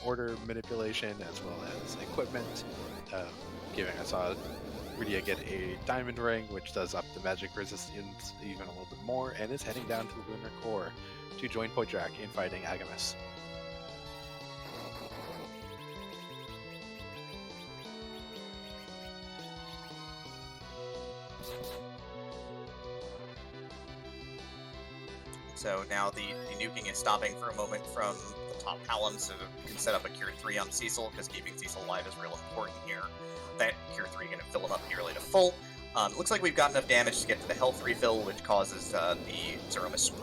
order manipulation as well as equipment, giving us Rydia get a diamond ring, which does up the magic resistance even a little bit more, and is heading down to the Lunar core to join Poidrac in fighting Agamus. So now the nuking is stopping for a moment from the top column, so we can set up a Cure 3 on Cecil, because keeping Cecil alive is real important here. That Cure 3 going to fill him up nearly to full. It looks like we've got enough damage to get to the health refill, which causes the Threemus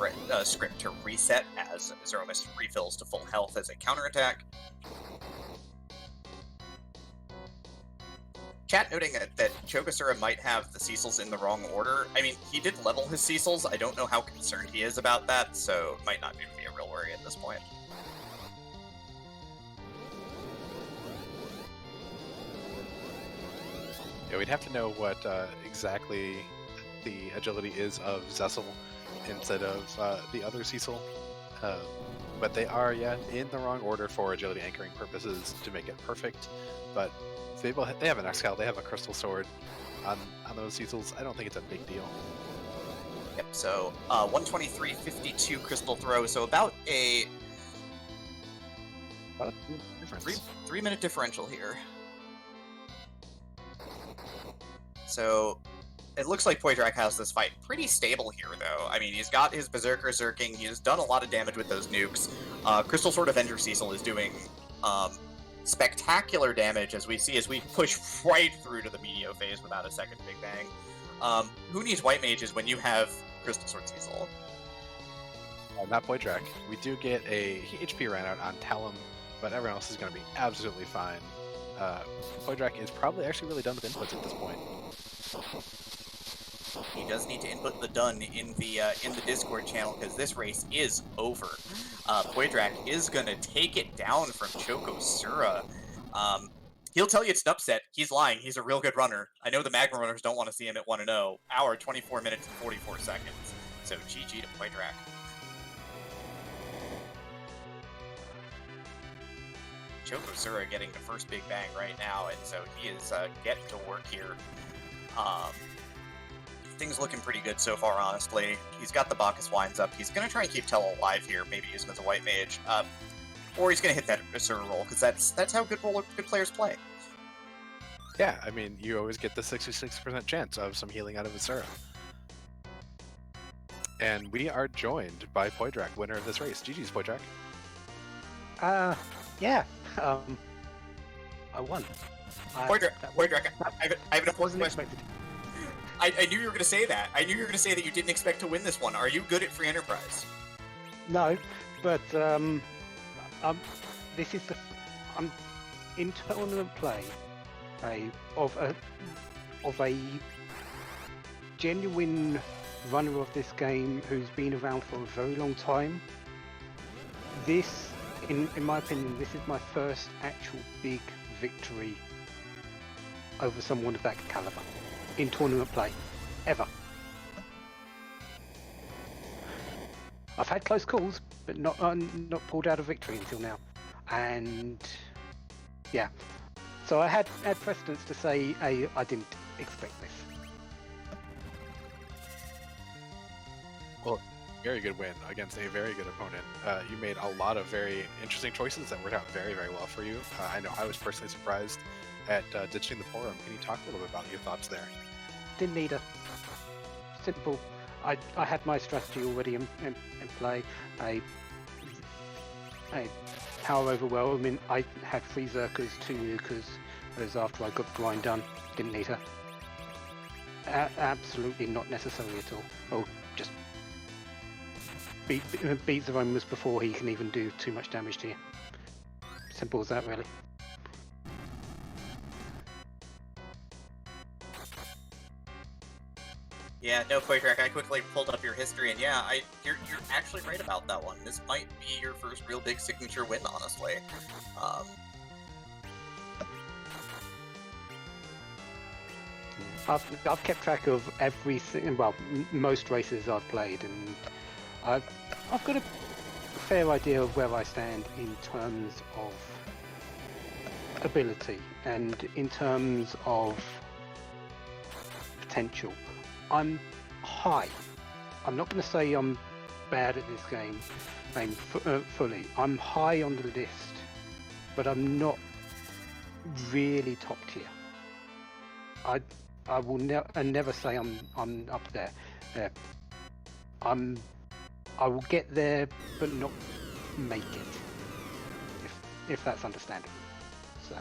script to reset as Threemus refills to full health as a counterattack. Chat noting that chocosura might have the Cecils in the wrong order. I mean, he did level his Cecils. I don't know how concerned he is about that, so it might not even be a real worry at this point. Yeah, we'd have to know what exactly the agility is of Zessel instead of the other Cecil. But they are, in the wrong order for agility anchoring purposes to make it perfect. But they have an Excal, they have a crystal sword on those Cecils. I don't think it's a big deal. Yep, so 123.52 crystal throw, so about a difference. 3-minute differential here. So it looks like Poidrac has this fight pretty stable here, though. I mean, he's got his Berserker Zerking, he's done a lot of damage with those nukes. Crystal Sword Avenger Cecil is doing spectacular damage as we push right through to the Meteor phase without a second Big Bang. Who needs White Mages when you have Crystal Sword Cecil? Not Poidrac. We do get a HP ran out on Talum, but everyone else is going to be absolutely fine. Poidrac is probably actually really done with inputs at this point. He does need to input the done in the Discord channel, because this race is over. Poidrac is going to take it down from chocosura. He'll tell you it's an upset. He's lying. He's a real good runner. I know the Magma runners don't want to see him at 1-0. Hour, 24 minutes, and 44 seconds. So GG to Poidrac. chocosura getting the first Big Bang right now, and so he is getting to work here. Things looking pretty good so far, honestly. He's got the Bacchus Wines up. He's going to try and keep Tell alive here, maybe use him as a White Mage. Or he's going to hit that Asura roll, because that's how good players play. Yeah, I mean, you always get the 66% chance of some healing out of Asura. And we are joined by Poidrac, winner of this race. GG's, Poidrac. Yeah. I won. Poidrac, I have an important question. Expected. I knew you were going to say that. I knew you were going to say that you didn't expect to win this one. Are you good at free enterprise? No, but this is I'm in tournament play of a genuine runner of this game who's been around for a very long time. This, in my opinion, this is my first actual big victory over someone of that caliber in tournament play, ever. I've had close calls, but not pulled out a victory until now. And yeah, so I had precedence to say I didn't expect this. Well, very good win against a very good opponent. You made a lot of very interesting choices that worked out very, very well for you. I know I was personally surprised at ditching the forum. Can you talk a little bit about your thoughts there? Didn't need a simple. I had my strategy already in play. Power overwhelming. I had 3 Zerkers, 2 Nukers. Those after I got the grind done. Didn't need her. Absolutely not necessary at all. Oh, just beat Threemus before he can even do too much damage to you. Simple as that, really. Yeah, no, Poidrac, I quickly pulled up your history, and yeah, you're actually right about that one. This might be your first real big signature win, honestly. I've kept track of most races I've played, and I've got a fair idea of where I stand in terms of ability and in terms of potential. I'm high. I'm not going to say I'm bad at this game fully. I'm high on the list, but I'm not really top tier. I will never say I'm up there. I will get there, but not make it. If that's understandable. So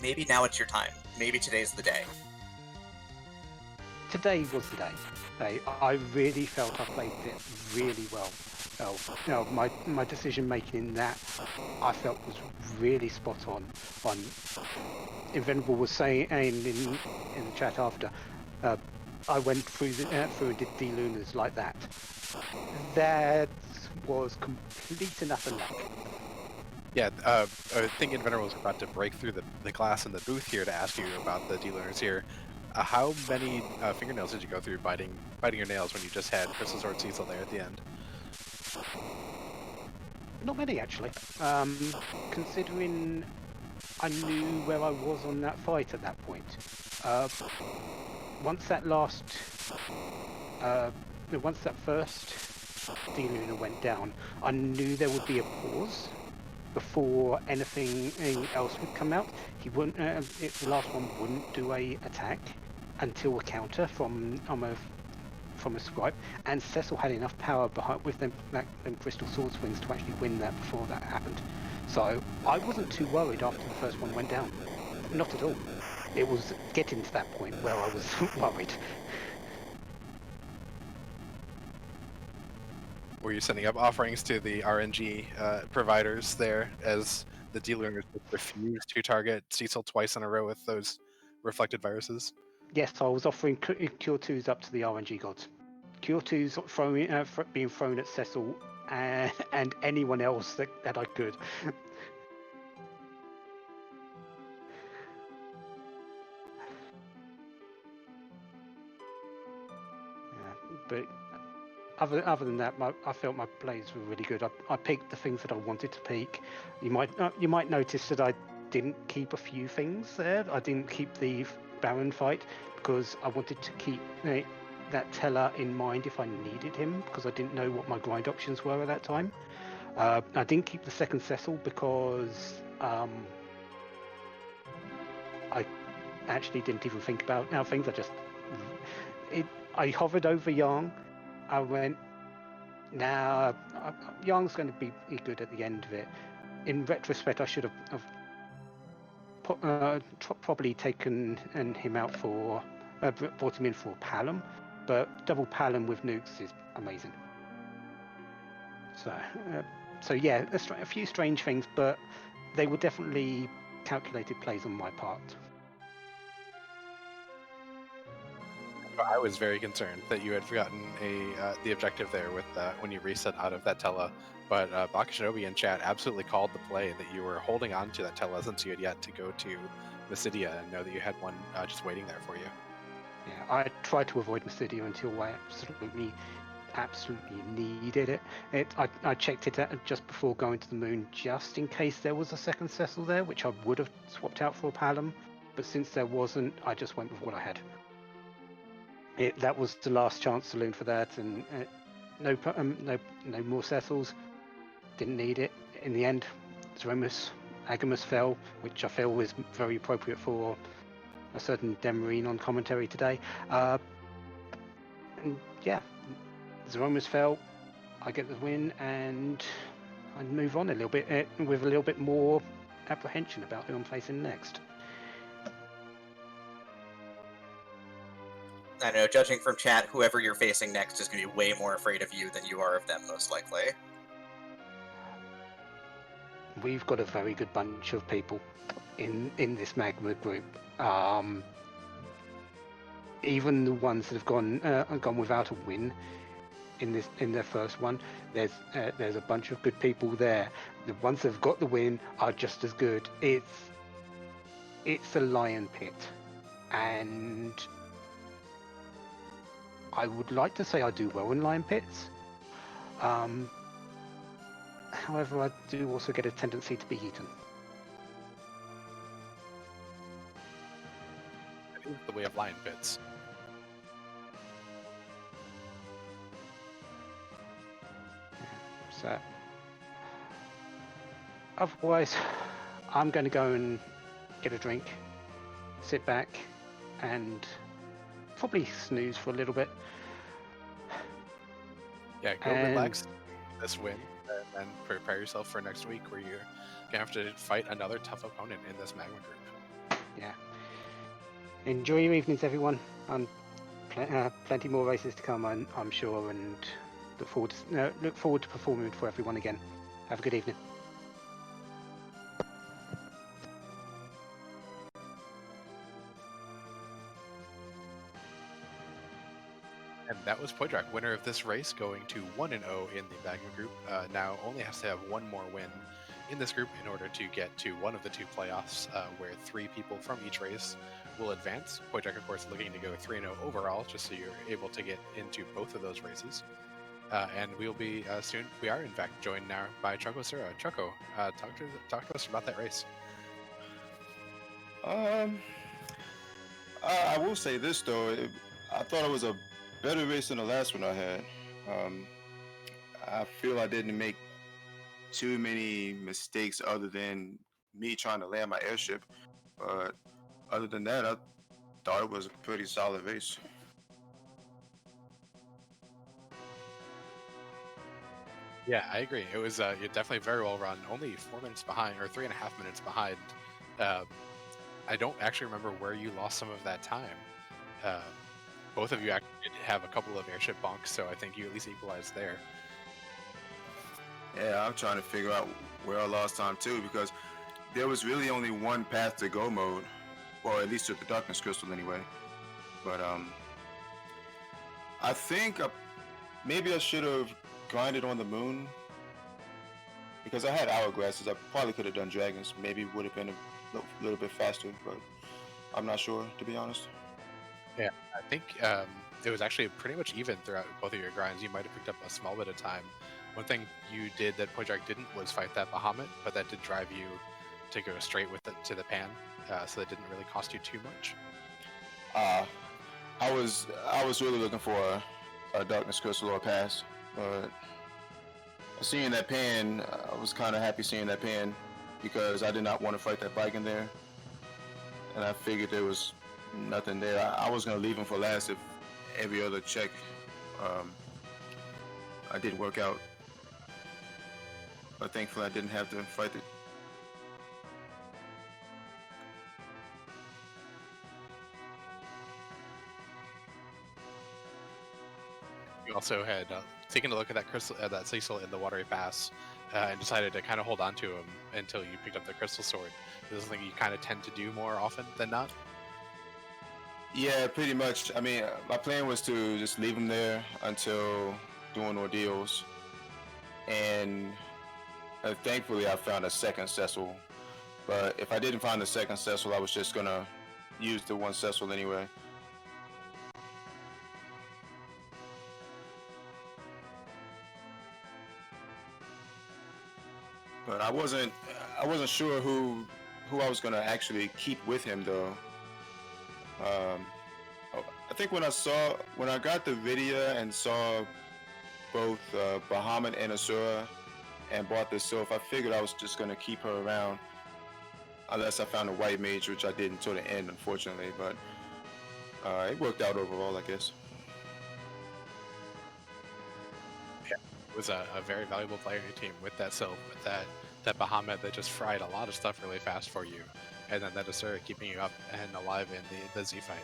maybe now it's your time. Maybe today's the day. Today was the day. I really felt I played it really well. My decision making in that I felt was really spot on. Invenerable was saying in the chat after, I went through and did the Lunars like that. That was complete and utter luck. Yeah, I think Inventor was about to break through the glass in the booth here to ask you about the D-Lunars here. How many fingernails did you go through biting your nails when you just had Crystal Sword Cecil there at the end? Not many, actually. Considering I knew where I was on that fight at that point. Once that first D-Lunar went down, I knew there would be a pause before anything else would come out. He wouldn't. The last one wouldn't do a attack until a counter from a scribe, and Cecil had enough power behind with them Crystal Sword Swings to actually win that before that happened. So I wasn't too worried after the first one went down. Not at all. It was getting to that point where I was worried. Were you sending up offerings to the RNG providers there as the D-Lunars refused to target Cecil twice in a row with those reflected viruses? Yes, I was offering Cure 2s up to the RNG gods. Cure 2s being thrown at Cecil and anyone else that I could. But other than that, I felt my plays were really good. I picked the things that I wanted to pick. You might notice that I didn't keep a few things there. I didn't keep the Baron fight because I wanted to keep that Teller in mind if I needed him, because I didn't know what my grind options were at that time. I didn't keep the second Cecil because I actually didn't even think about things. I hovered over Yang. I went, nah, Yang's going to be good at the end of it. In retrospect, I should have probably taken him out for, brought him in for Palom, but double Palom with nukes is amazing. So yeah, a few strange things, but they were definitely calculated plays on my part. I was very concerned that you had forgotten the objective there with when you reset out of that Tela, but Bakashinobi in chat absolutely called the play that you were holding on to that Tela since you had yet to go to Mysidia and know that you had one just waiting there for you. Yeah, I tried to avoid Mysidia until I absolutely needed it. I checked it out just before going to the moon, just in case there was a second Cecil there, which I would have swapped out for a Palom, but since there wasn't, I just went with what I had. That was the last chance saloon for that, and no more Cecils. Didn't need it. In the end, Threemus, Agamus fell, which I feel was very appropriate for a certain Demarine on commentary today. And yeah, Zeromus fell. I get the win, and I move on a little bit with a little bit more apprehension about who I'm facing next. I don't know, judging from chat, whoever you're facing next is going to be way more afraid of you than you are of them, most likely. We've got a very good bunch of people in this Magma group. even the ones that have gone without a win in their first one, there's a bunch of good people there. The ones that have got the win are just as good. It's a lion pit, and I would like to say I do well in lion pits. However, I do also get a tendency to be eaten. It is the way of lion pits. So, otherwise, I'm going to go and get a drink, sit back, and probably snooze for a little bit. Yeah, go relax this win, and then prepare yourself for next week, where you're gonna have to fight another tough opponent in this Magma group. Yeah. Enjoy your evenings, everyone. Plenty more races to come, I'm sure, and look forward to performing for everyone again. Have a good evening. And that was Poidrac, winner of this race, going to 1-0 in the Magma group. Now only has to have one more win in this group in order to get to one of the two playoffs, where 3 people from each race will advance. Poidrac, of course, looking to go 3-0 overall, just so you're able to get into both of those races. And we'll be soon. We are in fact joined now by chocosura. Choco, talk to us about that race. I will say this though, I thought it was a better race than the last one I had. I feel I didn't make too many mistakes other than me trying to land my airship. But other than that, I thought it was a pretty solid race. Yeah, I agree. It was definitely very well run. Only 4 minutes behind, or 3.5 minutes behind. I don't actually remember where you lost some of that time. Both of you actually did have a couple of airship bonks, so I think you at least equalized there. Yeah, I'm trying to figure out where I lost time too, because there was really only one path to go mode, or at least to the darkness crystal anyway. But I think maybe I should have grinded on the moon, because I had hourglasses. I probably could have done dragons. Maybe would have been a little bit faster, but I'm not sure, to be honest. Yeah, I think it was actually pretty much even throughout both of your grinds. You might have picked up a small bit of time. One thing you did that Poidrac didn't was fight that Bahamut, but that did drive you to go straight with it to the pan, so that didn't really cost you too much. I was really looking for a darkness crystal or a pass, but seeing that pan, I was kind of happy seeing that pan, because I did not want to fight that bike in there, and I figured there was nothing there. I was gonna leave him for last if every other check I didn't work out, but thankfully I didn't have to fight it. You also had taken a look at that crystal, that Cecil in the watery pass, and decided to kind of hold on to him until you picked up the crystal sword. This is something you kind of tend to do more often than not. Yeah, pretty much. I mean, my plan was to just leave him there until doing ordeals, and thankfully I found a second Cecil. But if I didn't find the second Cecil, I was just gonna use the one Cecil anyway. But I wasn't sure who I was gonna actually keep with him though. I think when I got the Vidya and saw both Bahamut and Asura and bought the Sylph, I figured I was just gonna keep her around unless I found a white mage, which I didn't till the end, unfortunately. But it worked out overall, I guess. Yeah, it was a very valuable player in your team with that Sylph, with that Bahamut that just fried a lot of stuff really fast for you, and then that Asura keeping you up and alive in the Z fight.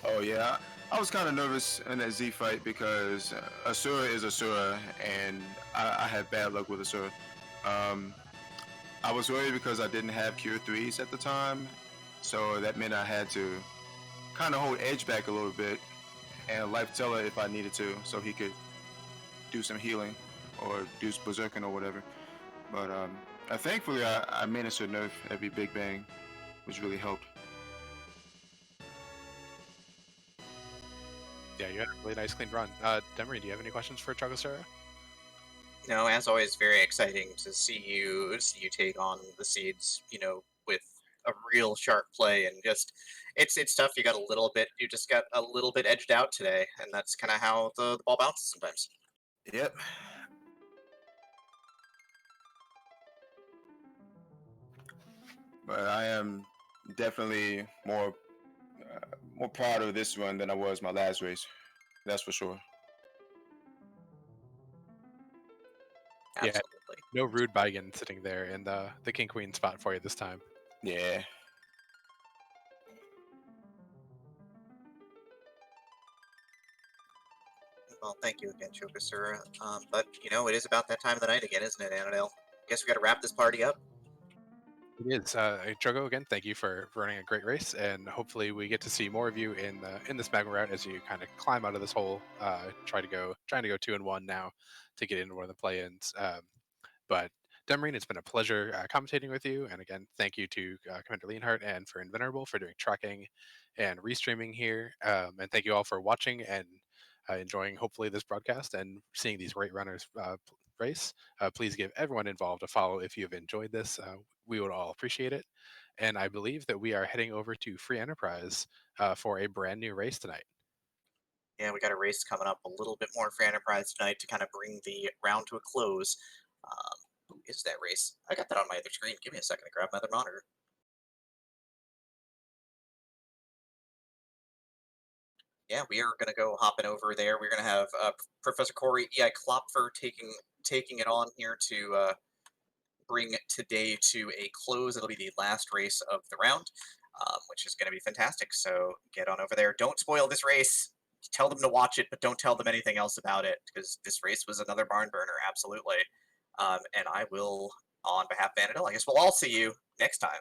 Oh yeah, I was kind of nervous in that Z fight because Asura is Asura, and I had bad luck with Asura. I was worried because I didn't have Cure 3s at the time, so that meant I had to kind of hold Edge back a little bit and Life Teller if I needed to, so he could do some healing or do berserking or whatever. But thankfully, I managed to nerf every Big Bang, which really helped. Yeah, you had a really nice clean run. Demery, do you have any questions for Chocosura? No, as always, very exciting to see you take on the seeds. With a real sharp play, and just it's tough. You just got a little bit edged out today, and that's kind of how the ball bounces sometimes. Yep. But I am definitely more proud of this one than I was my last race. That's for sure. Yeah. Absolutely. No rude Baigen sitting there in the King Queen spot for you this time. Yeah. Well, thank you again, Chokosura. But it is about that time of the night again, isn't it, Annadale? Guess we got to wrap this party up. It is. Chogo, again, thank you for running a great race, and hopefully we get to see more of you in this Magma route as you kind of climb out of this hole. Trying to go 2-1 now to get into one of the play-ins. But Demarine, it's been a pleasure commentating with you, and again, thank you to Commander Leonhardt and for Invenerable for doing tracking and restreaming here, and thank you all for watching and enjoying hopefully this broadcast and seeing these great runners race. Please give everyone involved a follow if you have enjoyed this. We would all appreciate it. And I believe that we are heading over to Free Enterprise for a brand new race tonight. Yeah, we got a race coming up a little bit more for Enterprise tonight to kind of bring the round to a close. Who is that race? I got that on my other screen. Give me a second to grab my other monitor. Yeah, we are going to go hopping over there. We're going to have Professor Corey E.I. Klopfer taking it on here to bring today to a close. It'll be the last race of the round, which is going to be fantastic. So get on over there. Don't spoil this race. Tell them to watch it, but don't tell them anything else about it, because this race was another barn burner, absolutely. And I will, on behalf of Vanadel, I guess we'll all see you next time